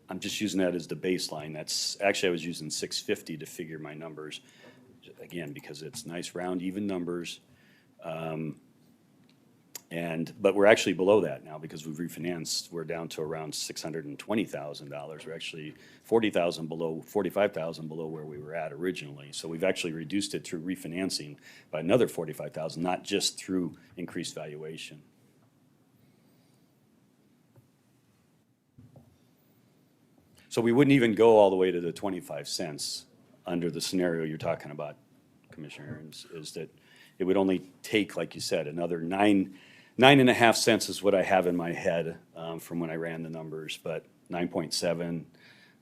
I'm just using that as the baseline. That's, actually, I was using 650 to figure my numbers, again, because it's nice, round, even numbers. But we're actually below that now because we've refinanced. We're down to around $620,000. We're actually 45,000 below where we were at originally. So we've actually reduced it through refinancing by another 45,000, not just through increased valuation. So we wouldn't even go all the way to the 25 cents under the scenario you're talking about, Commissioner, is that it would only take, like you said, another 9.5 cents is what I have in my head from when I ran the numbers, but 9.7,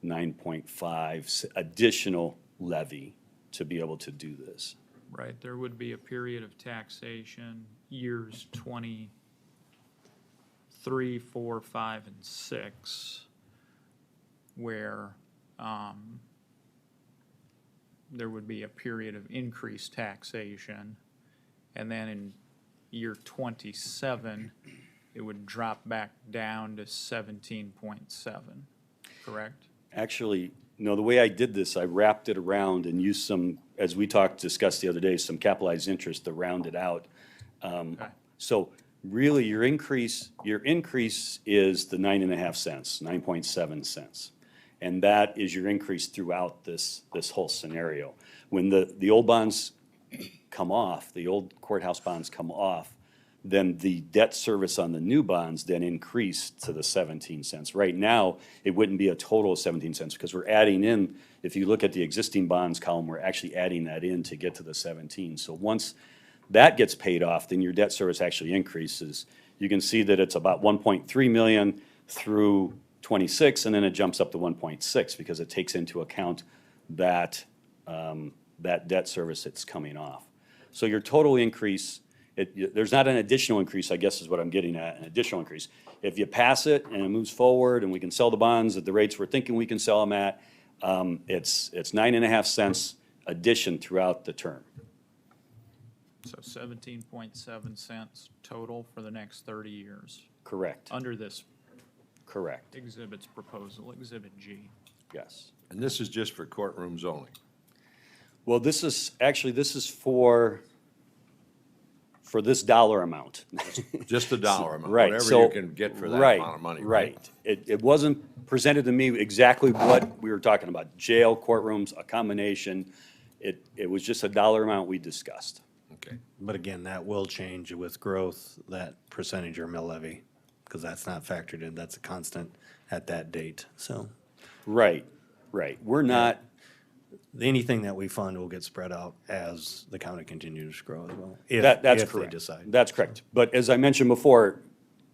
9.5 additional levy to be able to do this. Right, there would be a period of taxation, years 23, 4, 5, and 6, where there would be a period of increased taxation. And then in year 27, it would drop back down to 17.7, correct? Actually, no, the way I did this, I wrapped it around and used some, as we discussed the other day, some capitalized interest to round it out. Okay. So really, your increase is the 9.5 cents, 9.7 cents. And that is your increase throughout this whole scenario. When the old bonds come off, the old courthouse bonds come off, then the debt service on the new bonds then increase to the 17 cents. Right now, it wouldn't be a total of 17 cents because we're adding in, if you look at the existing bonds column, we're actually adding that in to get to the 17. So once that gets paid off, then your debt service actually increases. You can see that it's about 1.3 million through 26, and then it jumps up to 1.6 because it takes into account that debt service that's coming off. So your total increase, there's not an additional increase, I guess is what I'm getting at, an additional increase. If you pass it and it moves forward and we can sell the bonds at the rates we're thinking we can sell them at, it's 9.5 cents addition throughout the term. So 17.7 cents total for the next 30 years, Correct, under this correct, exhibit's proposal, Exhibit G. yes. And this is just for courtrooms only. Well, this is for this dollar amount. Just the dollar amount, Right, whatever so- you can get for that right, amount of money, Right. It wasn't presented to me exactly what we were talking about, jail, courtrooms, a combination. It was just a dollar amount we discussed. Okay. But again, that will change with growth, that percentage or mill levy, because that's not factored in. That's a constant at that date, so. Right, right. We're not, anything that we fund will get spread out as the county continues to grow as well. That's if they correct. decide. That's correct. But as I mentioned before,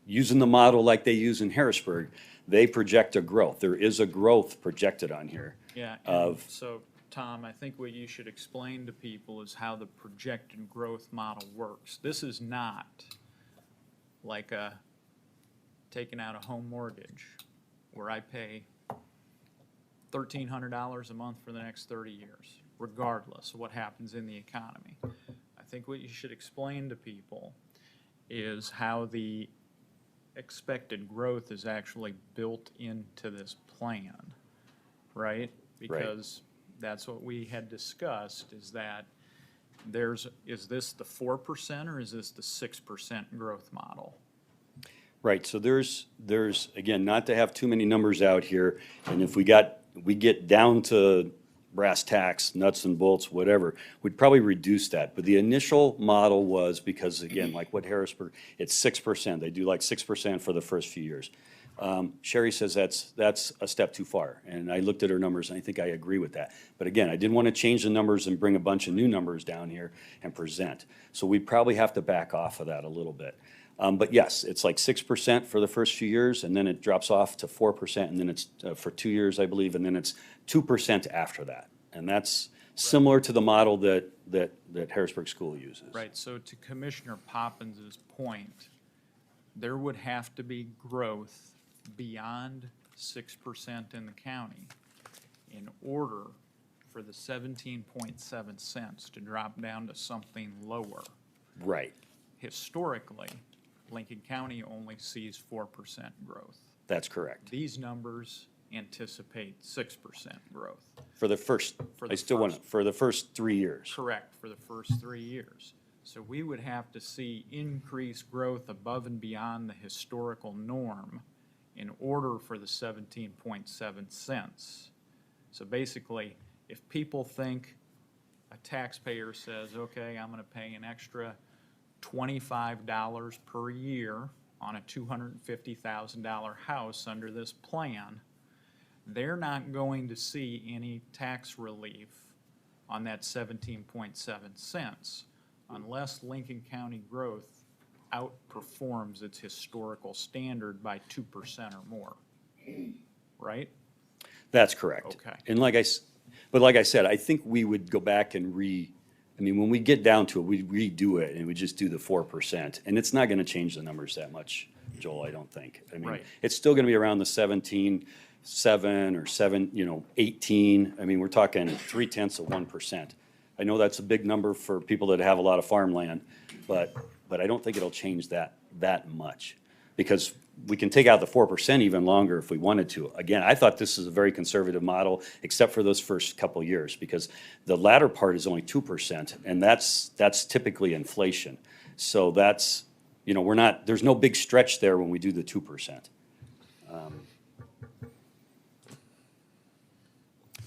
using the model like they use in Harrisburg, they project a growth. There is a growth projected on here. Yeah, Of- and so, Tom, I think what you should explain to people is how the projected growth model works. This is not like taking out a home mortgage where I pay $1,300 a month for the next 30 years, regardless of what happens in the economy. I think what you should explain to people is how the expected growth is actually built into this plan, right? Because that's what we had discussed, is that is this the 4% or is this the 6% growth model? Right, so there's, again, not to have too many numbers out here, and if we get down to brass tacks, nuts and bolts, whatever, we'd probably reduce that. But the initial model was, because again, like what Harrisburg, it's 6%. They do like 6% for the first few years. Sherry says that's a step too far, and I looked at her numbers, and I think I agree with that. But again, I didn't want to change the numbers and bring a bunch of new numbers down here and present. So we probably have to back off of that a little bit. But yes, it's like 6% for the first few years, and then it drops off to 4%, and then it's for 2 years, I believe, and then it's 2% after that. And that's similar to the model that Harrisburg School uses. Right, so to Commissioner Poppins's point, there would have to be growth beyond 6% in the county in order for the 17.7 cents to drop down to something lower. Right, Historically, Lincoln County only sees 4% growth. that's correct. These numbers anticipate 6% growth. For the first, For I the still want, first. for the first 3 years. Correct, for the first 3 years. So we would have to see increased growth above and beyond the historical norm in order for the 17.7 cents. So basically, if people think a taxpayer says, okay, I'm gonna pay an extra $25 per year on a $250,000 house under this plan, they're not going to see any tax relief on that 17.7 cents unless Lincoln County growth outperforms its historical standard by 2% or more, right? That's correct. Okay. And like I said, I think we would go back and when we get down to it, we redo it and we just do the 4%. And it's not gonna change the numbers that much, Joel, I don't think. I mean, Right. it's still gonna be around the 17.7 or 18. I mean, we're talking 0.3%. I know that's a big number for people that have a lot of farmland, but I don't think it'll change that much. Because we can take out the 4% even longer if we wanted to. Again, I thought this is a very conservative model, except for those first couple years, because the latter part is only 2%, and that's typically inflation. So that's, there's no big stretch there when we do the 2%.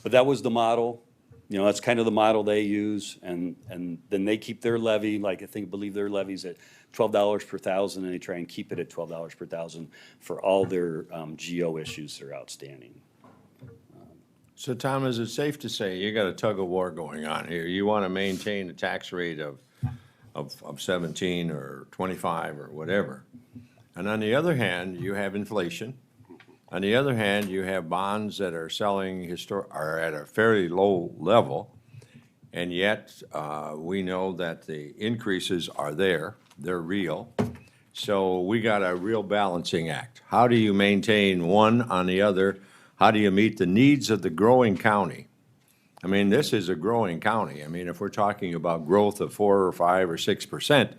But that was the model. That's kind of the model they use, and then they keep their levy, like I believe their levy's at $12 per thousand, and they try and keep it at $12 per thousand for all their GO issues that are outstanding. So Tom, is it safe to say you got a tug of war going on here? You want to maintain a tax rate of 17 or 25 or whatever. And on the other hand, you have inflation. On the other hand, you have bonds that are are at a fairly low level. And yet, we know that the increases are there. They're real. So we got a real balancing act. How do you maintain one on the other? How do you meet the needs of the growing county? I mean, this is a growing county. I mean, if we're talking about growth of 4 or 5 or 6%,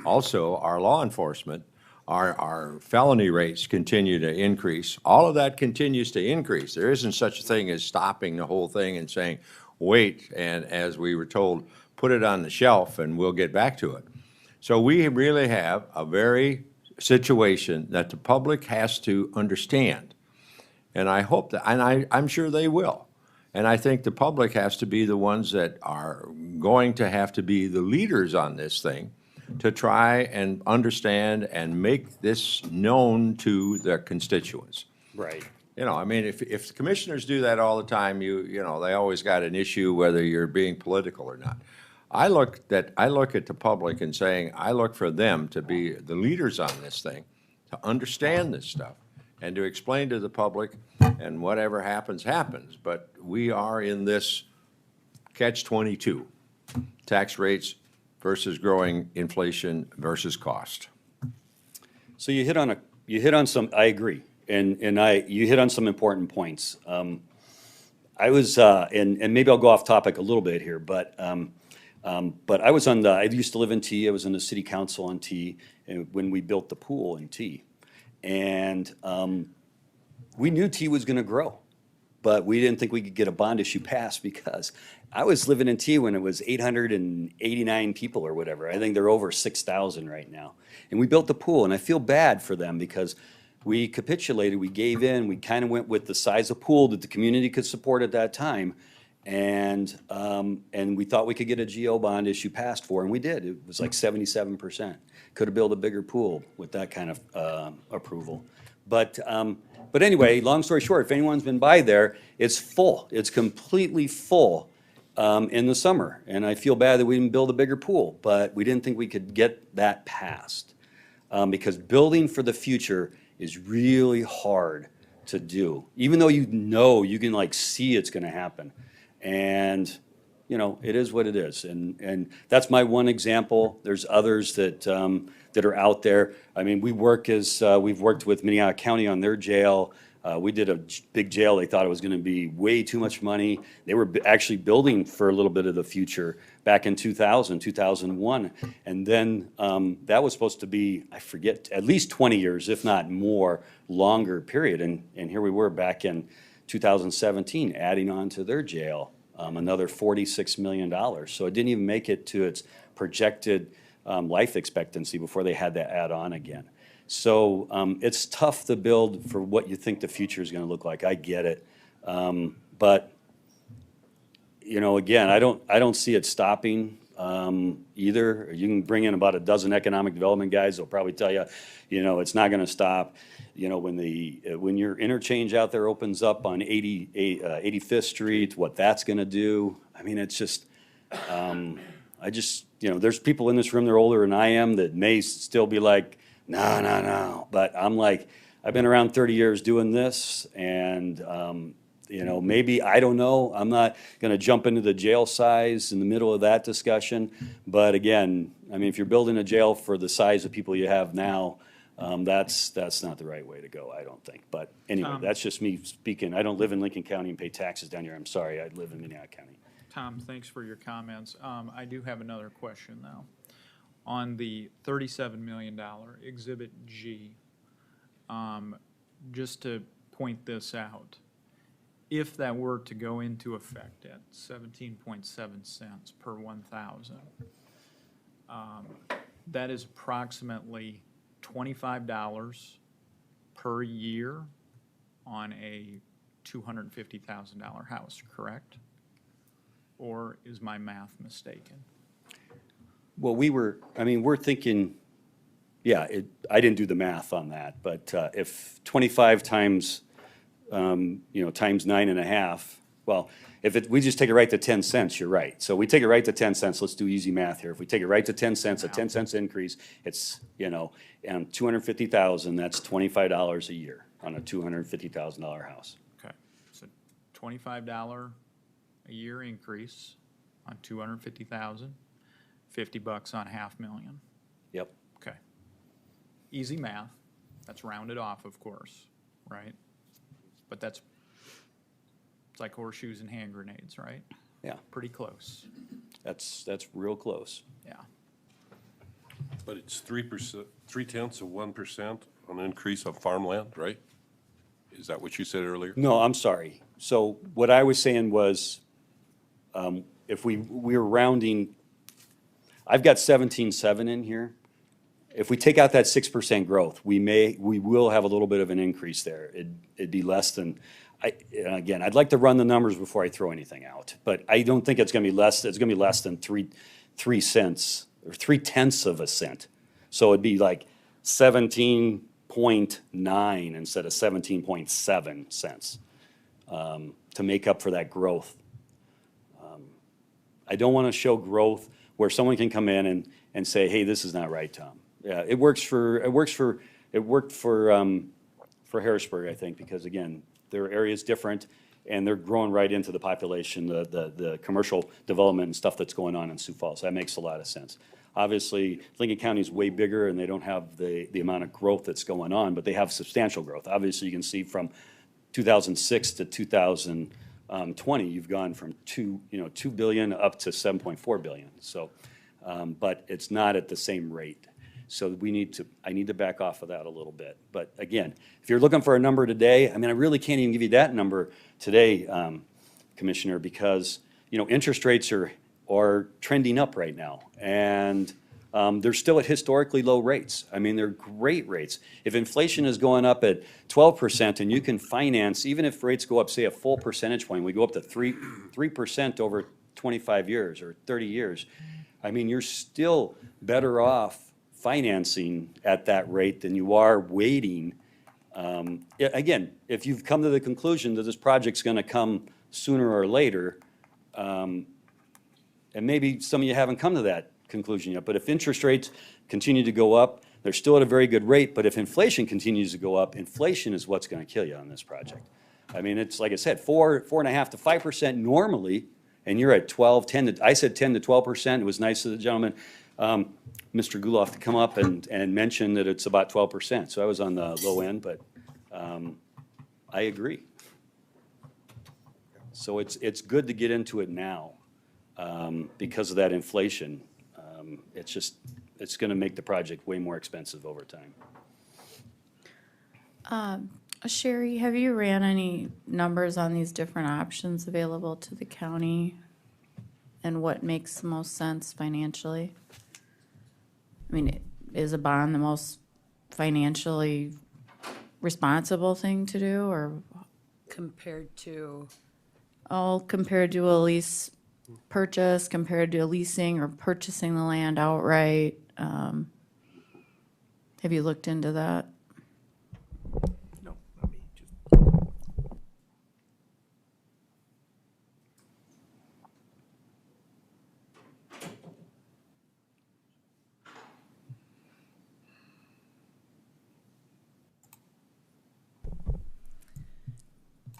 also our law enforcement, our felony rates continue to increase. All of that continues to increase. There isn't such a thing as stopping the whole thing and saying, wait, and as we were told, put it on the shelf and we'll get back to it. So we really have a very situation that the public has to understand. And I hope that, and I'm sure they will. And I think the public has to be the ones that are going to have to be the leaders on this thing to try and understand and make this known to their constituents. Right. You know, I mean, if the commissioners do that all the time, you know, they always got an issue whether you're being political or not. I look at the public and saying, I look for them to be the leaders on this thing, to understand this stuff, and to explain to the public, and whatever happens, happens. But we are in this catch-22, tax rates versus growing inflation versus cost. So you hit on some, I agree, and you hit on some important points. I was, and maybe I'll go off topic a little bit here, but I was I used to live in T, I was in the city council on T, and when we built the pool in T. And we knew T was gonna grow, but we didn't think we could get a bond issue passed because I was living in T when it was 889 people or whatever. I think they're over 6,000 right now. And we built the pool, and I feel bad for them because we capitulated, we gave in, we kind of went with the size of pool that the community could support at that time. And we thought we could get a GO bond issue passed for, and we did. It was like 77%. Could have built a bigger pool with that kind of approval. But anyway, long story short, if anyone's been by there, it's full. It's completely full in the summer. And I feel bad that we didn't build a bigger pool, but we didn't think we could get that passed. Because building for the future is really hard to do. Even though you know, you can like see it's gonna happen. And, you know, it is what it is. And that's my one example. There's others that are out there. I mean, we've worked with Minnehaha County on their jail. We did a big jail. They thought it was gonna be way too much money. They were actually building for a little bit of the future back in 2000, 2001. And then that was supposed to be, I forget, at least 20 years, if not more, longer period. And here we were back in 2017, adding on to their jail another $46 million. So it didn't even make it to its projected life expectancy before they had to add on again. So it's tough to build for what you think the future is going to look like. I get it, but you know, again, I don't see it stopping either. You can bring in about a dozen economic development guys; they'll probably tell you, you know, it's not going to stop. You know, when your interchange out there opens up on 85th Street, what that's going to do. I mean, it's just, you know, there's people in this room, they're older than I am, that may still be like, no. But I'm like, I've been around 30 years doing this, and, you know, maybe, I don't know. I'm not going to jump into the jail size in the middle of that discussion. But again, I mean, if you're building a jail for the size of people you have now, that's not the right way to go, I don't think. But anyway, that's just me speaking. I don't live in Lincoln County and pay taxes down here. I'm sorry, I live in Minnehaha County. Tom, thanks for your comments. I do have another question, though. On the $37 million Exhibit G, just to point this out, if that were to go into effect at 17.7 cents per 1,000, that is approximately $25 per year on a $250,000 house, correct? Or is my math mistaken? Well, we're thinking, yeah, I didn't do the math on that, but if 25 times, you know, times 9.5, well, if we just take it right to 10 cents, you're right. So we take it right to 10 cents, let's do easy math here. If we take it right to 10 cents, a 10 cents increase, it's, you know, and 250,000, that's $25 a year on a $250,000 house. Okay, so $25 a year increase on 250,000, $50 on $500,000. Yep. Okay. Easy math. That's rounded off, of course, right? But it's like horseshoes and hand grenades, right? Yeah, Pretty close. that's real close. Yeah. But it's 3%, 0.3% on an increase of farmland, right? Is that what you said earlier? No, I'm sorry. So what I was saying was, if we were rounding, I've got 17.7 in here. If we take out that 6% growth, we will have a little bit of an increase there. It'd be less than, again, I'd like to run the numbers before I throw anything out, but I don't think it's gonna be less, it's gonna be less than 3 cents or 0.3 of a cent. So it'd be like 17 17.9 instead of 17.7 cents to make up for that growth. I don't want to show growth where someone can come in and say, hey, this is not right, Tom. Yeah, it worked for Harrisburg, I think, because again, their area is different and they're growing right into the population, the commercial development and stuff that's going on in Sioux Falls. That makes a lot of sense. Obviously, Lincoln County is way bigger and they don't have the amount of growth that's going on, but they have substantial growth. Obviously, you can see from 2006 to 2020, you've gone from 2 billion up to 7.4 billion. So, but it's not at the same rate. So I need to back off of that a little bit. But again, if you're looking for a number today, I mean, I really can't even give you that number today, Commissioner, because, interest rates are trending up right now. And they're still at historically low rates. I mean, they're great rates. If inflation is going up at 12% and you can finance, even if rates go up, say, a full percentage point, we go up to 3% over 25 years or 30 years, I mean, you're still better off financing at that rate than you are waiting. Again, if you've come to the conclusion that this project's going to come sooner or later, and maybe some of you haven't come to that conclusion yet, but if interest rates continue to go up, they're still at a very good rate, but if inflation continues to go up, inflation is what's going to kill you on this project. I mean, it's like I said, 4.5% to 5% normally, and you're at 10 I said 10 to 12%. It was nice of the gentleman, Mr. Guloff, to come up and mention that it's about 12%. So I was on the low end, but I agree. So it's good to get into it now because of that inflation. It's going to make the project way more expensive over time. Sherry, have you ran any numbers on these different options available to the county and what makes the most sense financially? I mean, is a bond the most financially responsible thing to do, or Compared to, compared to a lease purchase, compared to a leasing or purchasing the land outright? Have you looked into that? No, not me. Just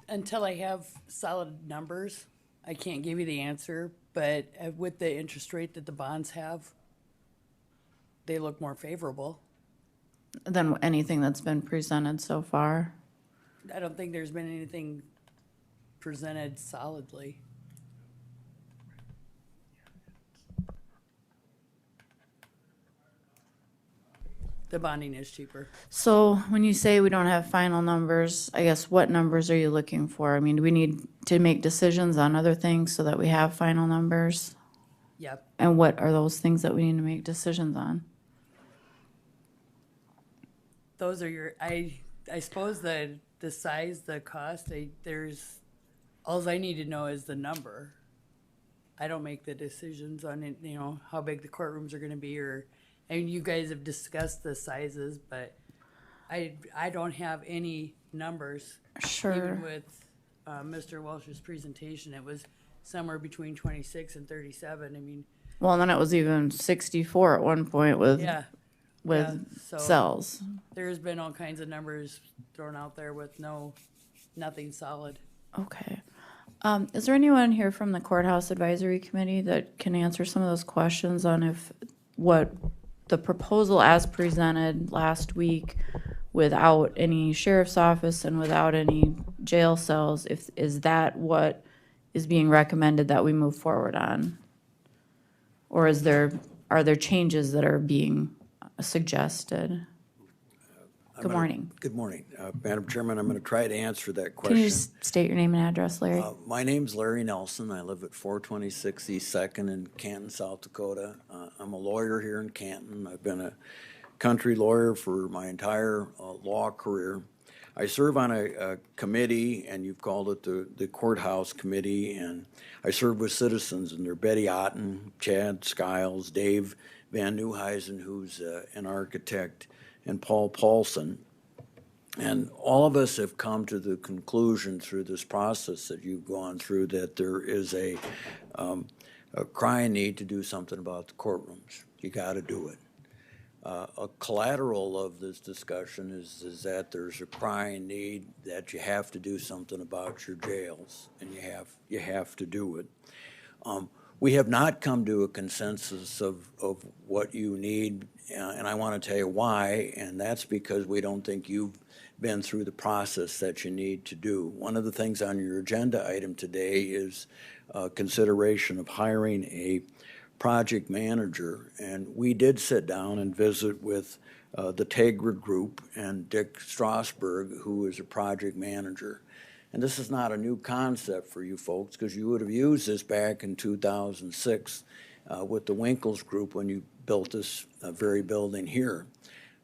until I have solid numbers, I can't give you the answer, but with the interest rate that the bonds have, they look more favorable. Than anything that's been presented so far? I don't think there's been anything presented solidly. The bonding is cheaper. So when you say we don't have final numbers, I guess what numbers are you looking for? I mean, do we need to make decisions on other things so that we have final numbers? Yep. And what are those things that we need to make decisions on? Those are I suppose the size, the cost, all I need to know is the number. I don't make the decisions on it, how big the courtrooms are gonna be, and you guys have discussed the sizes, but I don't have any numbers. Sure. Even with Mr. Welch's presentation, it was somewhere between 26 and 37. I mean, Well, and then it was even 64 at one point with yeah. So cells. there's been all kinds of numbers thrown out there with nothing solid. Okay. Is there anyone here from the Courthouse Advisory Committee that can answer some of those questions on what the proposal as presented last week without any sheriff's office and without any jail cells, is that what is being recommended that we move forward on? Or are there changes that are being suggested? Good morning. Good morning. Madam Chairman, I'm going to try to answer that Can you question. just state your name and address, Larry? My name's Larry Nelson. I live at 426 East Second in Canton, South Dakota. I'm a lawyer here in Canton. I've been a country lawyer for my entire law career. I serve on a committee, and you've called it the Courthouse Committee, and I serve with citizens, and they're Betty Otten, Chad Skiles, Dave Van Nieuwhuizen, who's an architect, and Paul Paulson. And all of us have come to the conclusion through this process that you've gone through that there is a crying need to do something about the courtrooms. You got to do it. A collateral of this discussion is that there's a crying need that you have to do something about your jails, and you have to do it. We have not come to a consensus of what you need, and I want to tell you why, and that's because we don't think you've been through the process that you need to do. One of the things on your agenda item today is consideration of hiring a project manager, and we did sit down and visit with the Tegra Group and Dick Strasberg, who is a project manager. And this is not a new concept for you folks, because you would have used this back in 2006 with the Winkles Group when you built this very building here.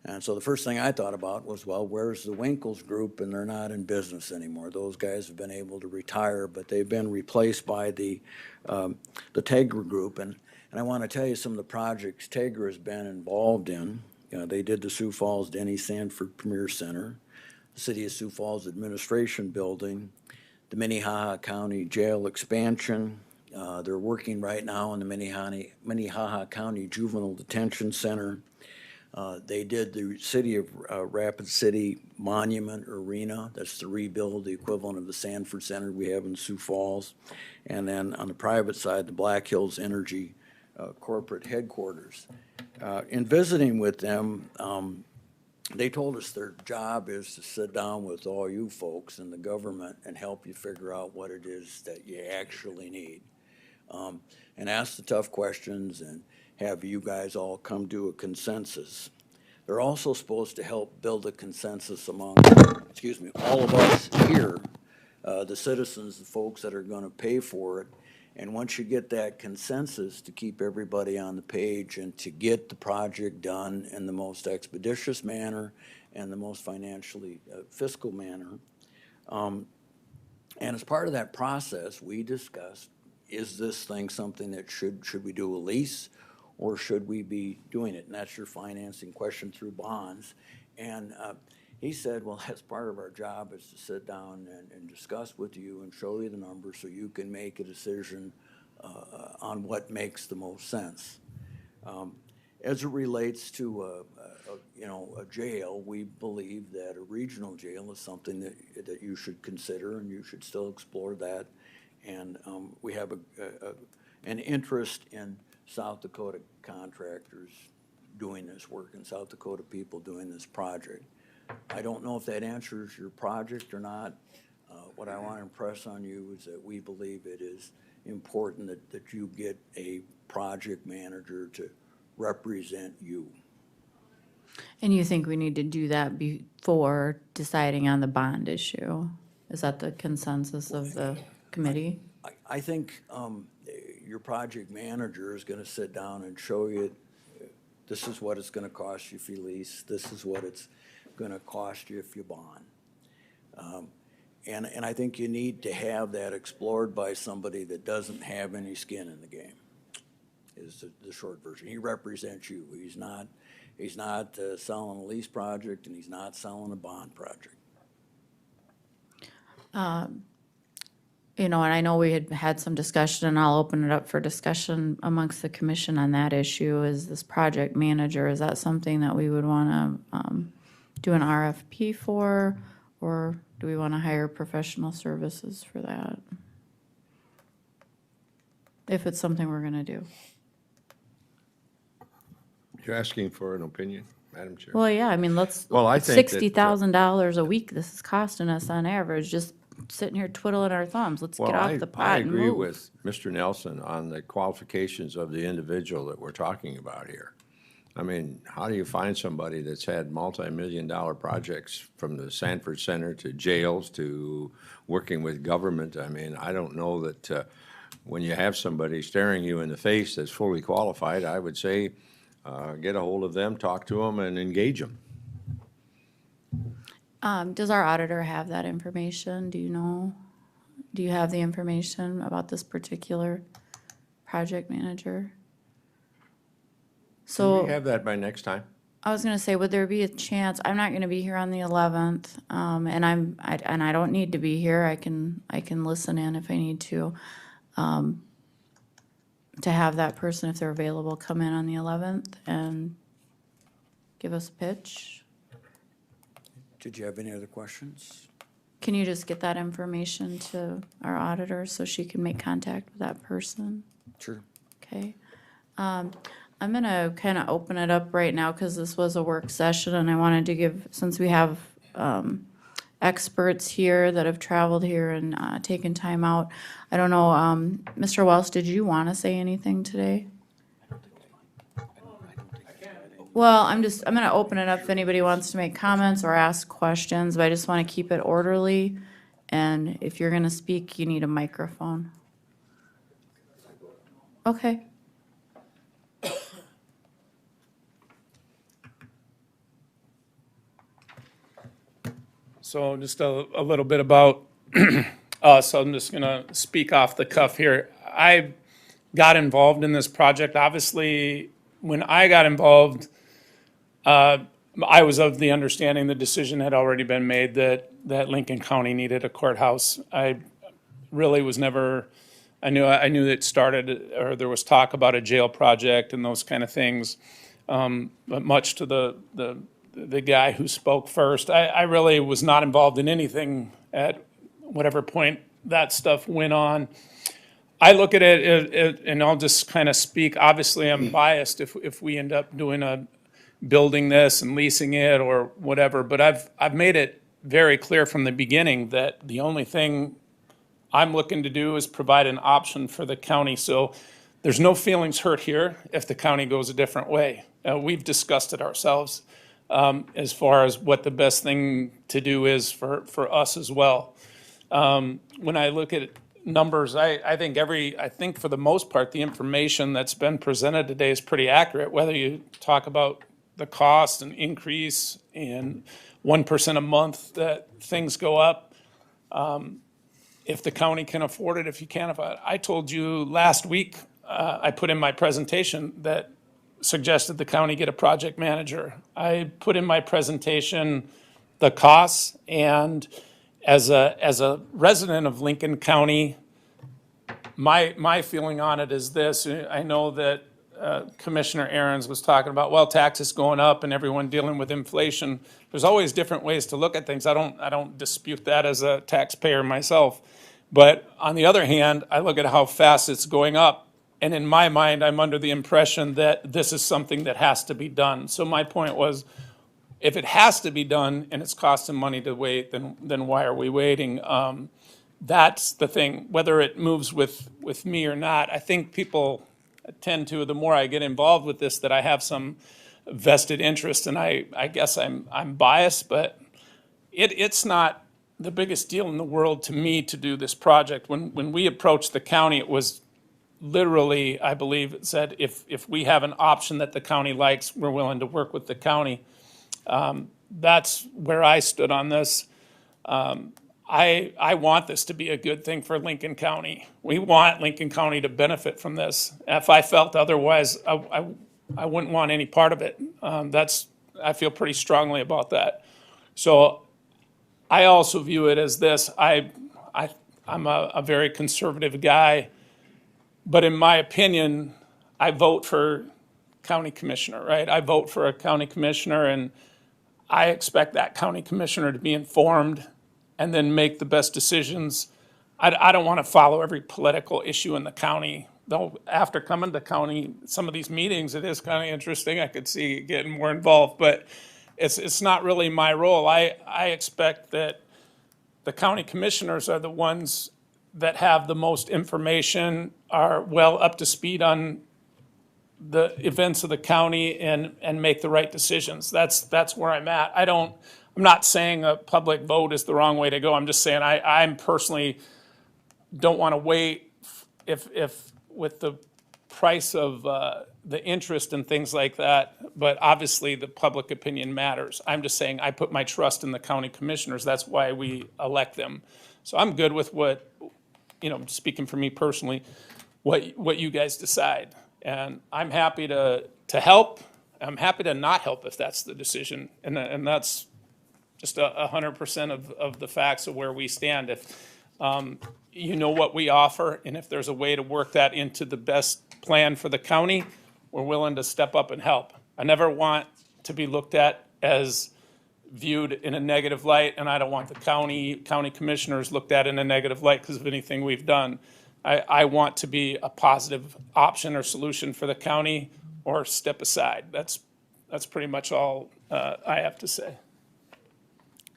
And so the first thing I thought about was, well, where's the Winkles Group? And they're not in business anymore. Those guys have been able to retire, but they've been replaced by the Tegra Group. And I want to tell you some of the projects Tegra has been involved in. They did the Sioux Falls Denny Sanford Premier Center, the City of Sioux Falls Administration Building, the Minnehaha County Jail expansion. They're working right now on the Minnehaha County Juvenile Detention Center. They did the City of Rapid City Monument Arena. That's to rebuild the equivalent of the Sanford Center we have in Sioux Falls. And then on the private side, the Black Hills Energy corporate headquarters. In visiting with them, they told us their job is to sit down with all you folks in the government and help you figure out what it is that you actually need. And ask the tough questions and have you guys all come to a consensus. They're also supposed to help build a consensus among, all of us here, the citizens, the folks that are going to pay for it. And once you get that consensus, to keep everybody on the page and to get the project done in the most expeditious manner and the most financially fiscal manner. And as part of that process, we discussed, is this thing something that should we do a lease, or should we be doing it? And that's your financing question through bonds. And he said, well, that's part of our job, is to sit down and discuss with you and show you the numbers so you can make a decision on what makes the most sense. As it relates to a jail, we believe that a regional jail is something that you should consider, and you should still explore that. And we have an interest in South Dakota contractors doing this work, and South Dakota people doing this project. I don't know if that answers your project or not. What I want to impress on you is that we believe it is important that you get a project manager to represent you. And you think we need to do that before deciding on the bond issue? Is that the consensus of the committee? I think your project manager is going to sit down and show you, this is what it's going to cost you if you lease, this is what it's going to cost you if you bond. And I think you need to have that explored by somebody that doesn't have any skin in the game, is the short version. He represents you. He's not selling a lease project, and he's not selling a bond project. And I know we had some discussion, and I'll open it up for discussion amongst the commission on that issue. Is this project manager, is that something that we would want to do an RFP for, or do we want to hire professional services for that? If it's something we're going to do. You're asking for an opinion, Madam Chair? Well, yeah, I mean, Well, I think that, $60,000 a week this is costing us on average, just sitting here twiddling our thumbs. Let's get off the pot and move. I agree with Mr. Nelson on the qualifications of the individual that we're talking about here. I mean, how do you find somebody that's had multi-million-dollar projects from the Sanford Center to jails to working with government? I mean, I don't know that when you have somebody staring you in the face that's fully qualified, I would say get a hold of them, talk to them, and engage them. Does our auditor have that information? Do you know? Do you have the information about this particular project manager? Can we have that by next time? I was gonna say, would there be a chance, I'm not gonna be here on the 11th, and I don't need to be here, I can listen in if I need to have that person, if they're available, come in on the 11th and give us a pitch. Did you have any other questions? Can you just get that information to our auditor so she can make contact with that person? Sure. Okay. I'm gonna kind of open it up right now because this was a work session and I wanted to give, since we have experts here that have traveled here and taken time out. I don't know, Mr. Wells, did you want to say anything today? Well, I'm gonna open it up if anybody wants to make comments or ask questions, but I just want to keep it orderly. And if you're gonna speak, you need a microphone. Okay. So just a little bit about us. I'm just going to speak off the cuff here. I got involved in this project. Obviously, when I got involved, I was of the understanding the decision had already been made that Lincoln County needed a courthouse. I really was never, I knew it started, or there was talk about a jail project and those kind of things. But much to the guy who spoke first, I really was not involved in anything at whatever point that stuff went on. I look at it, and I'll just kind of speak, obviously I'm biased if we end up building this and leasing it or whatever, but I've made it very clear from the beginning that the only thing I'm looking to do is provide an option for the county. So there's no feelings hurt here if the county goes a different way. We've discussed it ourselves. As far as what the best thing to do is for us as well. When I look at numbers, I think for the most part, the information that's been presented today is pretty accurate, whether you talk about the cost and increase and 1% a month that things go up. If the county can afford it, if you can't afford it. I told you last week, I put in my presentation that suggested the county get a project manager. I put in my presentation the costs, and as a resident of Lincoln County, my feeling on it is this. I know that Commissioner Ahrens was talking about, well, taxes going up and everyone dealing with inflation. There's always different ways to look at things. I don't dispute that as a taxpayer myself. But on the other hand, I look at how fast it's going up. And in my mind, I'm under the impression that this is something that has to be done. So my point was, if it has to be done and it's costing money to wait, then why are we waiting? That's the thing. Whether it moves with me or not, I think people tend to, the more I get involved with this, that I have some vested interest, and I guess I'm biased, but it's not the biggest deal in the world to me to do this project. When we approached the county, it was literally, I believe it said, if we have an option that the county likes, we're willing to work with the county. That's where I stood on this. I want this to be a good thing for Lincoln County. We want Lincoln County to benefit from this. If I felt otherwise, I wouldn't want any part of it. I feel pretty strongly about that. So I also view it as this. I'm a very conservative guy. But in my opinion, I vote for county commissioner, right? I vote for a county commissioner, and I expect that county commissioner to be informed and then make the best decisions. I don't want to follow every political issue in the county. Though after coming to county, some of these meetings, it is kind of interesting. I could see getting more involved, but it's not really my role. I expect that the county commissioners are the ones that have the most information, are well up to speed on the events of the county and make the right decisions. That's where I'm at. I'm not saying a public vote is the wrong way to go. I'm just saying I'm personally don't want to wait if with the price of the interest and things like that, but obviously the public opinion matters. I'm just saying I put my trust in the county commissioners. That's why we elect them. So I'm good with what, speaking for me personally, what you guys decide. And I'm happy to help. I'm happy to not help if that's the decision, and that's just 100% of the facts of where we stand. If you know what we offer, and if there's a way to work that into the best plan for the county, we're willing to step up and help. I never want to be looked at as viewed in a negative light, and I don't want the county commissioners looked at in a negative light because of anything we've done. I want to be a positive option or solution for the county, or step aside. That's pretty much all I have to say.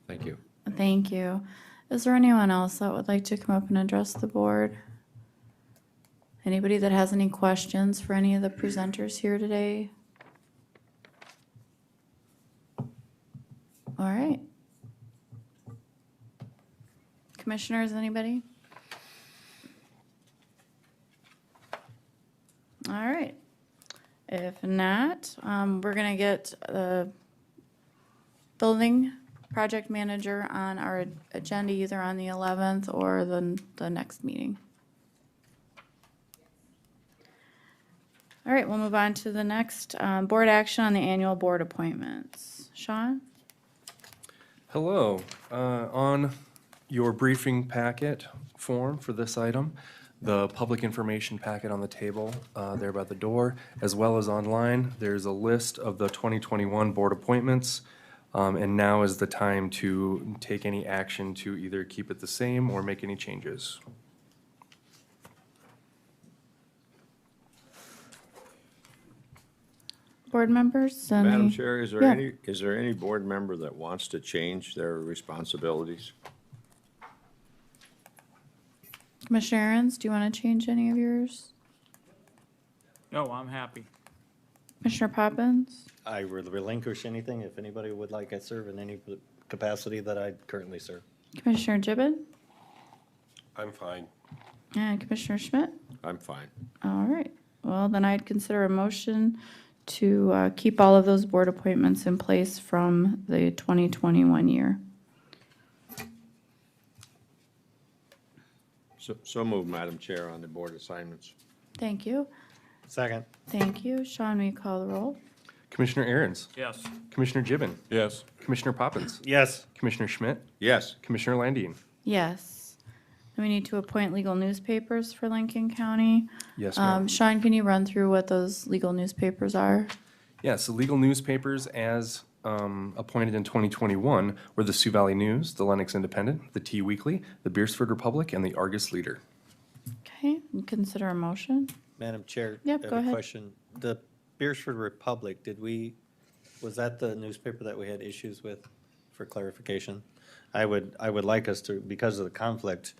Thank you. Thank you. Is there anyone else that would like to come up and address the board? Anybody that has any questions for any of the presenters here today? All right. Commissioners, anybody? All right. If not, we're going to get the building project manager on our agenda either on the 11th or the next meeting. All right, we'll move on to the next board action on the annual board appointments. Sean? Hello. On your briefing packet form for this item, the public information packet on the table there by the door, as well as online, there's a list of the 2021 board appointments. And now is the time to take any action to either keep it the same or make any changes. Board members? Madam Chair, is Yeah. there any board member that wants to change their responsibilities? Commissioner Aaron's, do you want to change any of yours? No, I'm happy. Commissioner Poppins? I would relinquish anything if anybody would like to serve in any capacity that I currently serve. Commissioner Gibbon? I'm fine. And Commissioner Schmidt? I'm fine. All right. Well, then I'd consider a motion to keep all of those board appointments in place from the 2021 year. So moved, Madam Chair, on the board assignments. Thank you. Second. Thank you. Sean, will you call the roll? Commissioner Aaron's. Yes. Commissioner Gibbon. Yes. Commissioner Poppins. Yes. Commissioner Schmidt. Yes. Commissioner Landine. Yes. And we need to appoint legal newspapers for Lincoln County. Yes, ma'am. Sean, can you run through what those legal newspapers are? Yeah, so legal newspapers as appointed in 2021 were the Sioux Valley News, the Lennox Independent, the T Weekly, the Beersford Republic, and the Argus Leader. Okay, and consider a motion. Madam Chair. Yep, I have go a ahead. question. The Beersford Republic, was that the newspaper that we had issues with for clarification? I would like us to, because of the conflict,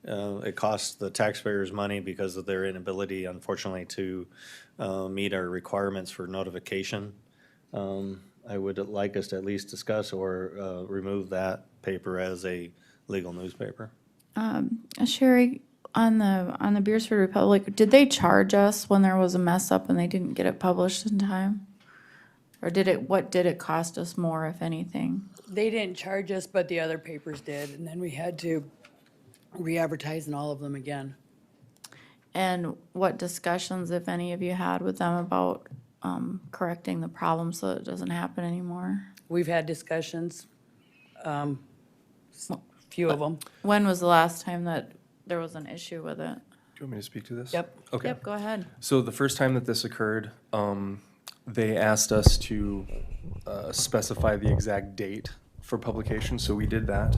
it costs the taxpayers money because of their inability, unfortunately, to meet our requirements for notification. I would like us to at least discuss or remove that paper as a legal newspaper. Sherry, on the Beersford Republic, did they charge us when there was a mess up and they didn't get it published in time? Or what did it cost us more, if anything? They didn't charge us, but the other papers did, and then we had to re-advertise in all of them again. And what discussions, if any, of you had with them about correcting the problem so it doesn't happen anymore? We've had discussions, few of them. When was the last time that there was an issue with it? Do you want me to speak to this? Yep. Okay. Yep, go ahead. So the first time that this occurred, they asked us to specify the exact date for publication, so we did that.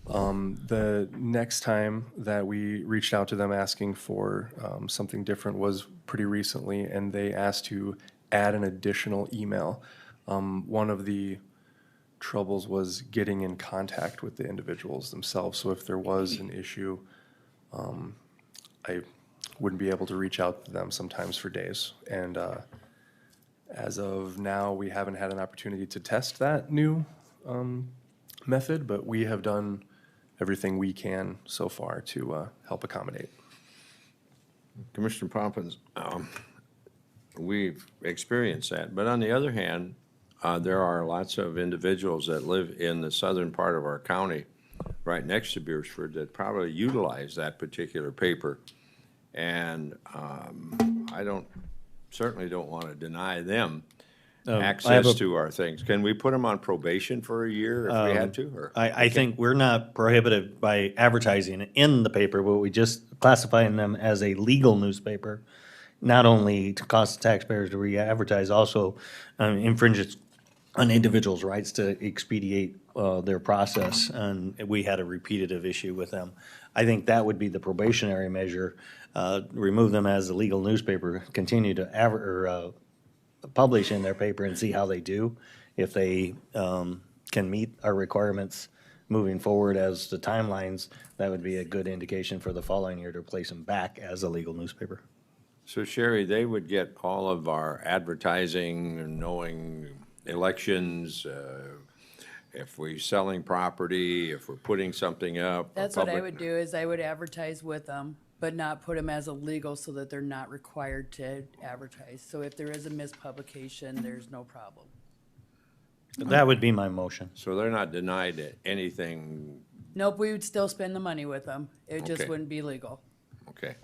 The next time that we reached out to them asking for something different was pretty recently, and they asked to add an additional email. One of the troubles was getting in contact with the individuals themselves, so if there was an issue, I wouldn't be able to reach out to them sometimes for days. And as of now, we haven't had an opportunity to test that new method, but we have done everything we can so far to help accommodate. Commissioner Poppins, we've experienced that. But on the other hand, there are lots of individuals that live in the southern part of our county, right next to Beersford, that probably utilize that particular paper. And I certainly don't want to deny them I have access a- to our things. Can we put them on probation for a year if we had to, or? I think we're not prohibited by advertising in the paper, but we just classifying them as a legal newspaper, not only to cost the taxpayers to re-advertise, also infringes on individuals' rights to expedite their process, and we had a repetitive issue with them. I think that would be the probationary measure, remove them as a legal newspaper, continue to publish in their paper and see how they do. If they can meet our requirements moving forward as the timelines, that would be a good indication for the following year to place them back as a legal newspaper. So Sherry, they would get all of our advertising and knowing elections, if we're selling property, if we're putting something up. That's what I would do, is I would advertise with them, but not put them as a legal so that they're not required to advertise. So if there is a mispublication, there's no problem. That would be my motion. So they're not denied anything, Nope, we would still spend the money with them. It just Okay. wouldn't be legal. okay.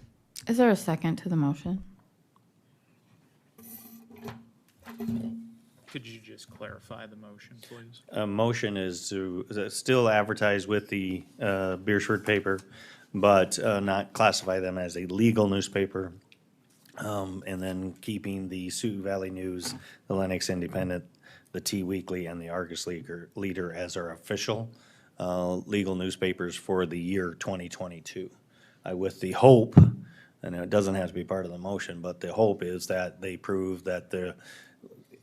Is there a second to the motion? Could you just clarify the motion, please? A motion is to still advertise with the Beersford paper, but not classify them as a legal newspaper. And then keeping the Sioux Valley News, the Lennox Independent, the T Weekly, and the Argus Leader as our official legal newspapers for the year 2022. With the hope, and it doesn't have to be part of the motion, but the hope is that they prove that the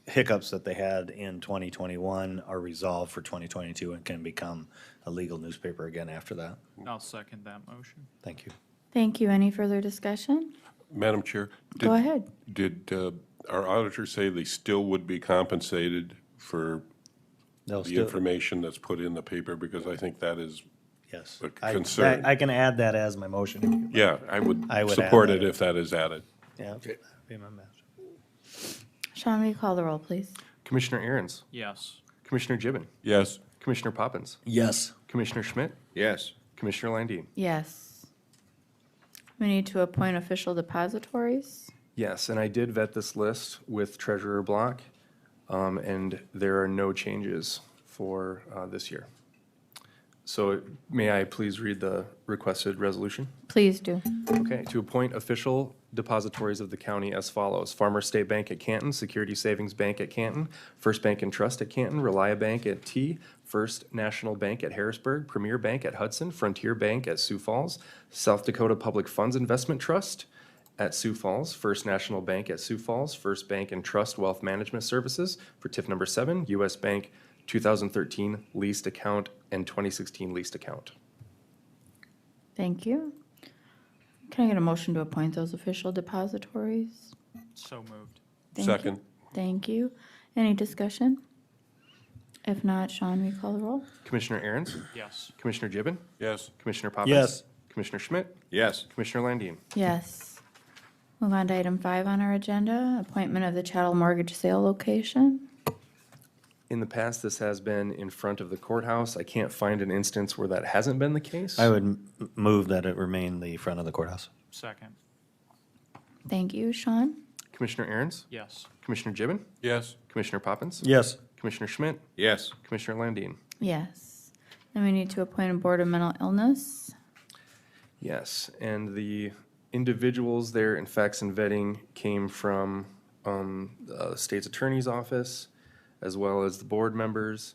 hiccups that they had in 2021 are resolved for 2022 and can become a legal newspaper again after that. I'll second that motion. Thank you. Thank you. Any further discussion? Madam Chair? Go ahead. Did our auditor say they still would be compensated for They'll the still, information that's put in the paper? Because I think that is, yes. a concern. I can add that as my motion. if you'd like. yeah, I would I would support add it that. if that is added. Yeah, that'd be my motion. Sean, will you call the roll, please? Commissioner Aaron's, Yes. Commissioner Gibbon, Yes. Commissioner Poppins, Yes. Commissioner Schmidt, Yes, Commissioner Landine. Yes. We need to appoint official depositories. Yes, and I did vet this list with Treasurer Block, and there are no changes for this year. So may I please read the requested resolution? Please do. Okay, to appoint official depositories of the county as follows: Farmer State Bank at Canton, Security Savings Bank at Canton, First Bank and Trust at Canton, Relia Bank at T, First National Bank at Harrisburg, Premier Bank at Hudson, Frontier Bank at Sioux Falls, South Dakota Public Funds Investment Trust at Sioux Falls, First National Bank at Sioux Falls, First Bank and Trust Wealth Management Services for TIF number 7, U.S. Bank 2013 leased account and 2016 leased account. Thank you. Can I get a motion to appoint those official depositories? So moved. Thank you. Second. Thank you. Any discussion? If not, Sean, will you call the roll? Commissioner Aaron's, Yes. Commissioner Gibbon, Yes. Commissioner Poppins. Yes. Commissioner Schmidt, yes. Commissioner Landine. Yes. Move on to item 5 on our agenda, appointment of the Chattel mortgage sale location. In the past, this has been in front of the courthouse. I can't find an instance where that hasn't been the case. I would move that it remain the front of the courthouse. Second. Thank you, Sean. Commissioner Aaron's, Yes. Commissioner Gibbon, Yes. Commissioner Poppins. Yes. Commissioner Schmidt, Yes, Commissioner Landine. Yes. Then we need to appoint a board of mental illness. Yes, and the individuals there in facts and vetting came from the state's attorney's office, as well as the board members.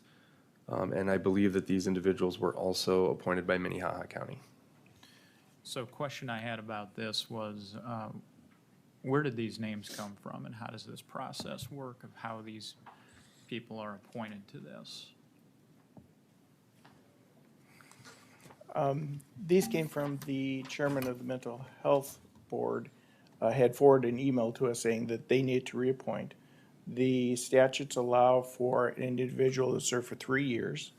And I believe that these individuals were also appointed by Minnehaha County. So question I had about this was, where did these names come from, and how does this process work of how these people are appointed to this? These came from the chairman of the Mental Health Board, had forwarded an email to us saying that they need to reappoint. The statutes allow for an individual to serve for 3 years,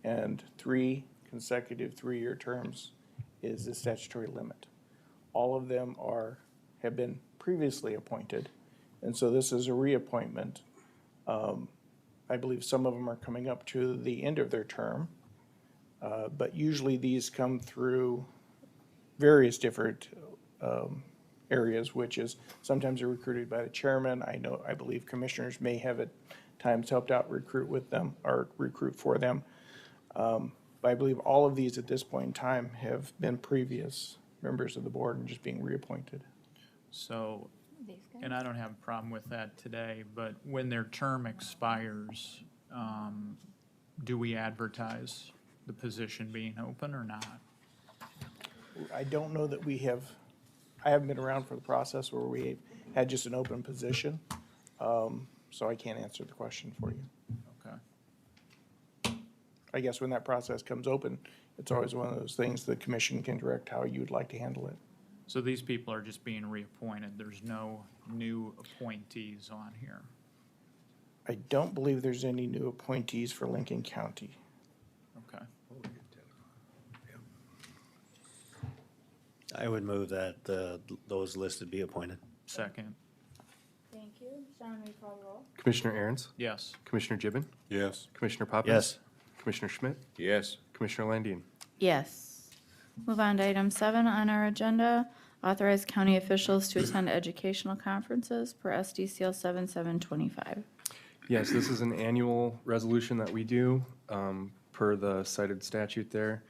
and 3 consecutive 3-year terms is the statutory limit. All of them have been previously appointed, and so this is a reappointment. I believe some of them are coming up to the end of their term. But usually these come through various different areas, which is sometimes they're recruited by the chairman. I believe commissioners may have at times helped out recruit with them or recruit for them. But I believe all of these at this point in time have been previous members of the board and just being reappointed. So, and I don't have a problem with that today, but when their term expires, do we advertise the position being open or not? I don't know that we have, I haven't been around for the process where we had just an open position. So I can't answer the question for you. Okay. I guess when that process comes open, it's always one of those things the commission can direct how you would like to handle it. So these people are just being reappointed. There's no new appointees on here. I don't believe there's any new appointees for Lincoln County. Okay. I would move that those listed be appointed. Second. Thank you. Sean, will you call the roll? Commissioner Aaron's, Yes. Commissioner Gibbon, Yes. Commissioner Poppins. Yes. Commissioner Schmidt, Yes. Commissioner Landine. Yes. Move on to item 7 on our agenda. Authorize county officials to attend educational conferences per SDCL 7725. Yes, this is an annual resolution that we do, per the cited statute there.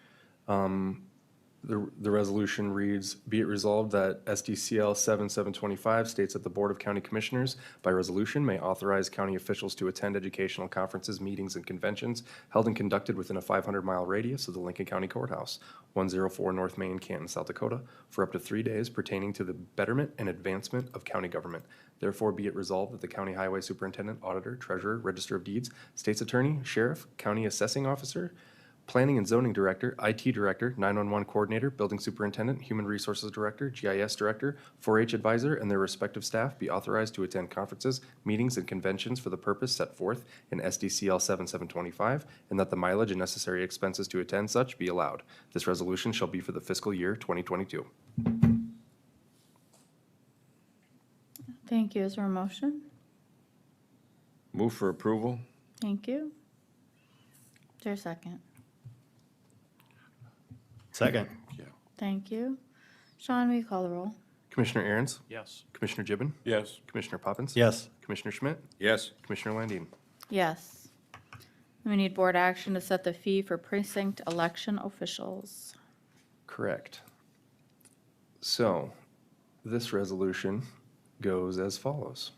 The resolution reads, be it resolved that SDCL 7725 states that the Board of County Commissioners, by resolution, may authorize county officials to attend educational conferences, meetings, and conventions held and conducted within a 500-mile radius of the Lincoln County Courthouse, 104 North Main, Canton, South Dakota, for up to 3 days pertaining to the betterment and advancement of county government. Therefore, be it resolved that the County Highway Superintendent, Auditor, Treasurer, Register of Deeds, State's Attorney, Sheriff, County Assessing Officer, Planning and Zoning Director, IT Director, 911 Coordinator, Building Superintendent, Human Resources Director, GIS Director, 4-H Advisor, and their respective staff be authorized to attend conferences, meetings, and conventions for the purpose set forth in SDCL 7725, and that the mileage and necessary expenses to attend such be allowed. This resolution shall be for the fiscal year 2022. Thank you. Is there a motion? Move for approval? Thank you. Is there a second? Second. Thank you. Sean, will you call the roll? Commissioner Aaron's, Yes. Commissioner Gibbon, Yes. Commissioner Poppins. Yes. Commissioner Schmidt, Yes. Commissioner Landine. Yes. We need board action to set the fee for precinct election officials. Correct. So, this resolution goes as follows.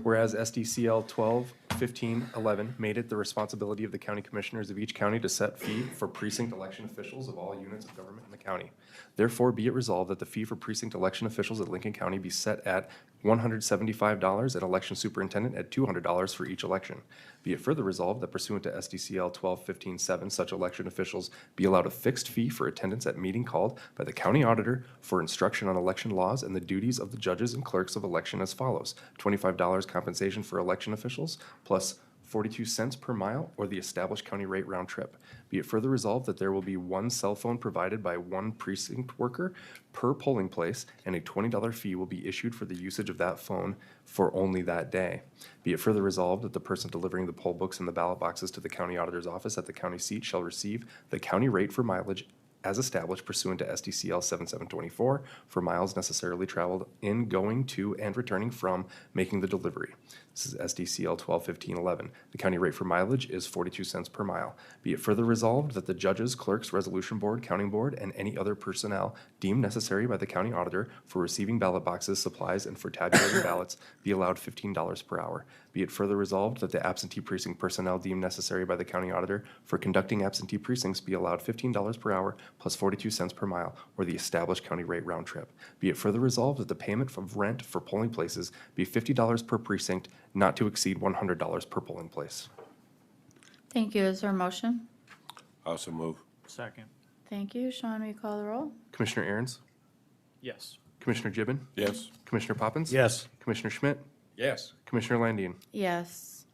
Whereas SDCL 12, 15, 11 made it the responsibility of the county commissioners of each county to set fee for precinct election officials of all units of government in the county. Therefore, be it resolved that the fee for precinct election officials at Lincoln County be set at $175 and election superintendent at $200 for each election. Be it further resolved that pursuant to SDCL 12, 15, 7, such election officials be allowed a fixed fee for attendance at meeting called by the county auditor for instruction on election laws and the duties of the judges and clerks of election as follows: $25 compensation for election officials plus 42 cents per mile or the established county rate round trip. Be it further resolved that there will be one cell phone provided by one precinct worker per polling place, and a $20 fee will be issued for the usage of that phone for only that day. Be it further resolved that the person delivering the poll books and the ballot boxes to the county auditor's office at the county seat shall receive the county rate for mileage as established pursuant to SDCL 7724 for miles necessarily traveled in, going to, and returning from making the delivery. This is SDCL 121511. The county rate for mileage is 42 cents per mile. Be it further resolved that the judges, clerks, resolution board, counting board, and any other personnel deemed necessary by the county auditor for receiving ballot boxes, supplies, and for tabulating ballots be allowed $15 per hour. Be it further resolved that the absentee precinct personnel deemed necessary by the county auditor for conducting absentee precincts be allowed $15 per hour plus 42 cents per mile, or the established county rate round trip. Be it further resolved that the payment of rent for polling places be $50 per precinct, not to exceed $100 per polling place. Thank you. Is there a motion? Also move. Second. Thank you. Sean, will you call the roll? Commissioner Aaron's, Yes. Commissioner Gibbon, Yes. Commissioner Poppins. Yes. Commissioner Schmidt, Yes. Commissioner Landine. Yes.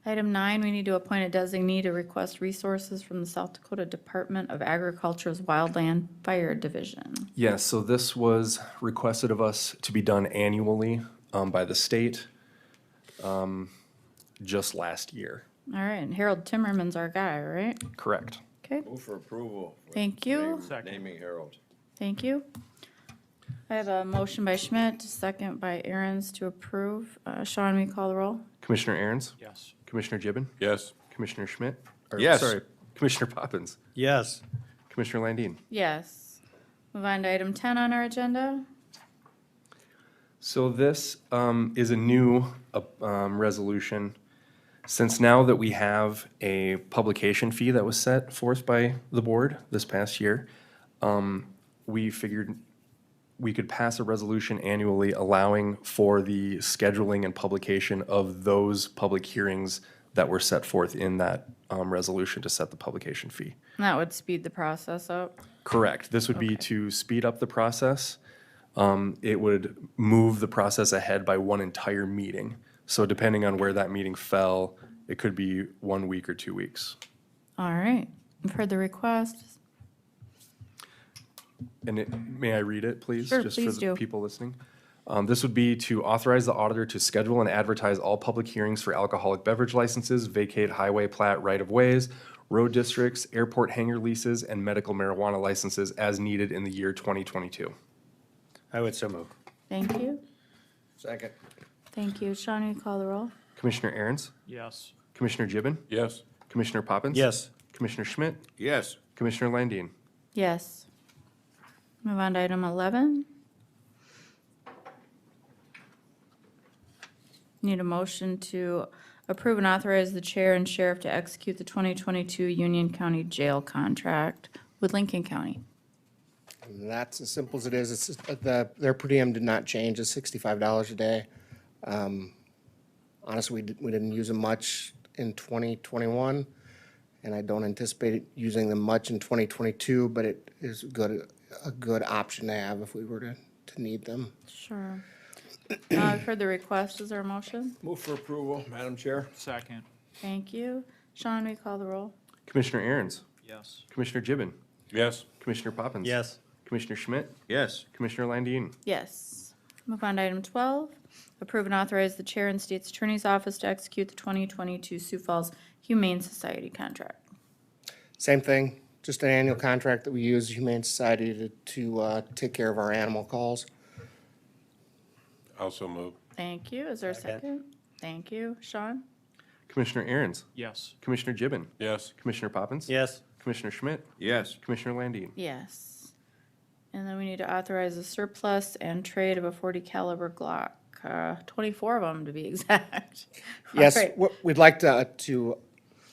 Item 9, we need to appoint a designee to request resources from the South Dakota Department of Agriculture's Wildland Fire Division. Yes, so this was requested of us to be done annually by the state just last year. All right, and Harold Timmerman's our guy, right? Correct. Okay, Move for approval. Thank you. Second. Naming Harold. Thank you. I have a motion by Schmidt, second by Aaron's to approve. Sean, will you call the roll? Commissioner Aaron's? Yes. Commissioner Gibbon? Yes. Commissioner Schmidt? Or, Yes. Sorry, Commissioner Poppins? Yes. Commissioner Landine? Yes. Move on to item 10 on our agenda. So this is a new resolution. Since now that we have a publication fee that was set forth by the board this past year, we figured we could pass a resolution annually allowing for the scheduling and publication of those public hearings that were set forth in that resolution to set the publication fee. That would speed the process up. Correct. This would be Okay. to speed up the process. It would move the process ahead by one entire meeting. So depending on where that meeting fell, it could be 1 week or 2 weeks. All right. You've heard the request. And may I read it, please? Sure, Just please for do. the people listening. This would be to authorize the auditor to schedule and advertise all public hearings for alcoholic beverage licenses, vacate highway plat right-of-ways, road districts, airport hangar leases, and medical marijuana licenses as needed in the year 2022. I would so move. Thank you. Second. Thank you. Sean, will you call the roll? Commissioner Aaron's? Yes. Commissioner Gibbon? Yes. Commissioner Poppins? Yes. Commissioner Schmidt? Yes. Commissioner Landine? Yes. Move on to item 11. Need a motion to approve and authorize the chair and sheriff to execute the 2022 Union County Jail contract with Lincoln County. That's as simple as it is. It's just, their per diem did not change. It's $65 a day. Honestly, we didn't use them much in 2021, and I don't anticipate using them much in 2022, but it is a good option to have if we were to need them. Sure. I've heard the request. Is there a motion? Move for approval, Madam Chair. Second. Thank you. Sean, will you call the roll? Commissioner Aaron's? Yes. Commissioner Gibbon? Yes. Commissioner Poppins? Yes. Commissioner Schmidt? Yes. Commissioner Landine? Yes. Move on to item 12. Approve and authorize the chair and state's attorney's office to execute the 2022 Sioux Falls Humane Society contract. Same thing, just an annual contract that we use Humane Society to take care of our animal calls. Also move. Thank you. Is there a second? Thank you. Sean? Commissioner Aaron's? Yes. Commissioner Gibbon? Yes. Commissioner Poppins? Yes. Commissioner Schmidt? Yes. Commissioner Landine? Yes. And then we need to authorize a surplus and trade of a 40 caliber Glock, 24 of them to be exact. Yes, All right. we'd like to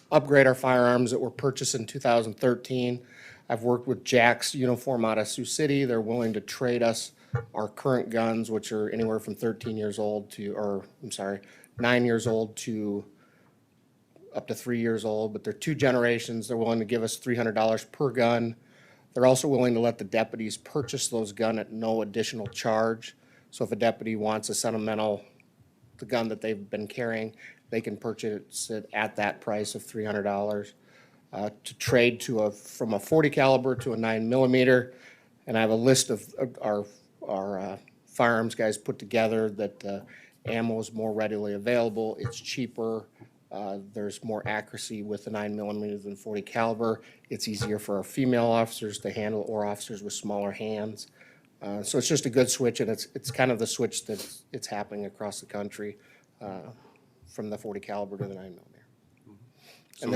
upgrade our firearms that were purchased in 2013. I've worked with Jack's Uniform out of Sioux City. They're willing to trade us our current guns, which are anywhere from 13 years old to, 9 years old to up to 3 years old, but they're two generations. They're willing to give us $300 per gun. They're also willing to let the deputies purchase those guns at no additional charge. So if a deputy wants a sentimental, the gun that they've been carrying, they can purchase it at that price of $300. To trade from a 40 caliber to a 9mm, and I have a list of our firearms guys put together that ammo is more readily available, it's cheaper, there's more accuracy with the 9mm than 40 caliber. It's easier for our female officers to handle or officers with smaller hands. So it's just a good switch, and it's kind of the switch that it's happening across the country from the 40 caliber to the 9mm. So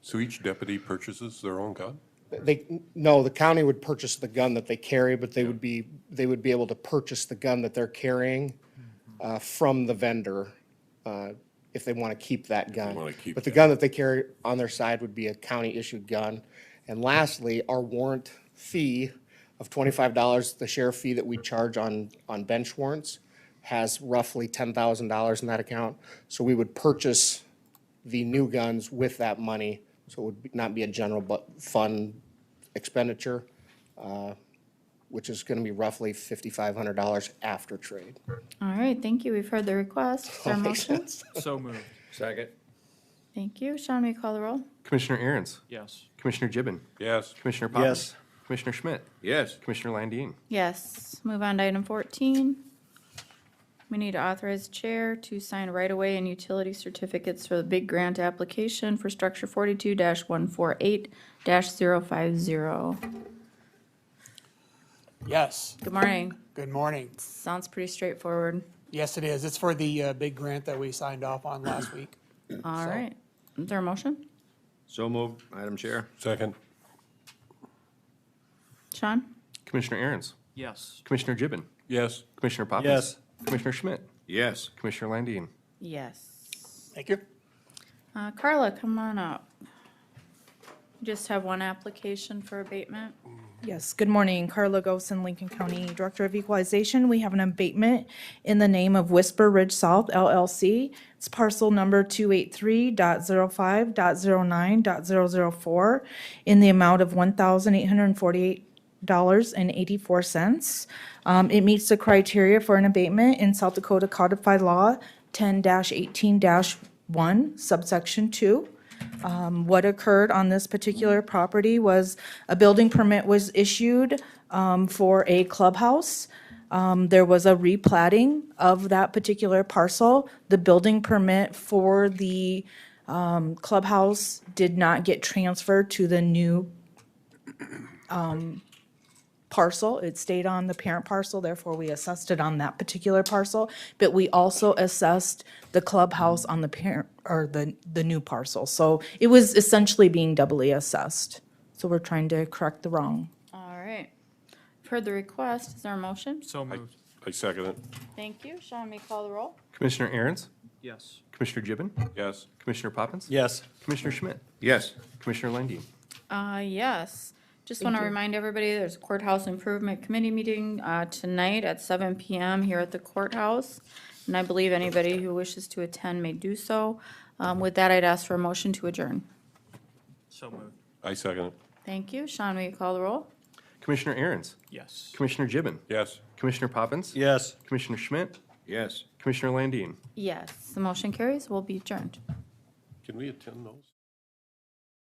so each deputy purchases their own gun? No, the county would purchase the gun that they carry, but they would be able to purchase the gun that they're carrying from the vendor if they want to keep that gun. But the gun that they carry on their side would be a county-issued gun. And lastly, our warrant fee of $25, the sheriff fee that we charge on bench warrants, has roughly $10,000 in that account. So we would purchase the new guns with that money, so it would not be a general fund expenditure, which is going to be roughly $5,500 after trade. All right, thank you. We've heard the request. Is there a Makes motion? sense. So moved. Second. Thank you. Sean, will you call the roll? Commissioner Aaron's? Yes. Commissioner Gibbon? Yes. Commissioner Poppins? Yes. Commissioner Schmidt? Yes. Commissioner Landine? Yes. Move on to item 14. We need to authorize the chair to sign right-of-way and utility certificates for the big grant application for structure 42-148-050. Yes, Good morning. good morning. Sounds pretty straightforward. Yes, it is. It's for the big grant that we signed off on last week. All So- right. Is there a motion? So moved, Madam Chair. Second. Sean? Commissioner Aaron's, Yes. Commissioner Gibbon, Yes. Commissioner Poppins. Yes. Commissioner Schmidt, Yes. Commissioner Landine. Yes. Thank you. Carla, come on up. Just have one application for abatement. Yes, good morning. Carla Gosen, Lincoln County Director of Equalization. We have an abatement in the name of Whisper Ridge South LLC. It's parcel number 283.05.09.004 in the amount of $1,848.84. It meets the criteria for an abatement in South Dakota Codified Law 10-18-1, subsection 2. What occurred on this particular property was a building permit was issued for a clubhouse. There was a replatting of that particular parcel. The building permit for the clubhouse did not get transferred to the new parcel. It stayed on the parent parcel, therefore we assessed it on that particular parcel. But we also assessed the clubhouse on the parent, or the new parcel. So it was essentially being doubly assessed. So we're trying to correct the wrong. All right. Heard the request. Is there a motion? So moved. I second it. Thank you. Sean, may you call the roll? Commissioner Aaron's, Yes. Commissioner Gibbon, Yes. Commissioner Poppins. Yes. Commissioner Schmidt, Yes. Commissioner Landine. Yes. Just want to remind everybody, there's a courthouse improvement committee meeting tonight at 7 PM here at the courthouse. And I believe anybody who wishes to attend may do so. With that, I'd ask for a motion to adjourn. So moved. I second it. Thank you. Sean, will you call the roll? Commissioner Aaron's, Yes. Commissioner Gibbon, Yes. Commissioner Poppins. Yes. Commissioner Schmidt, Yes. Commissioner Landine. Yes. The motion carries. We'll be adjourned. Can we attend those?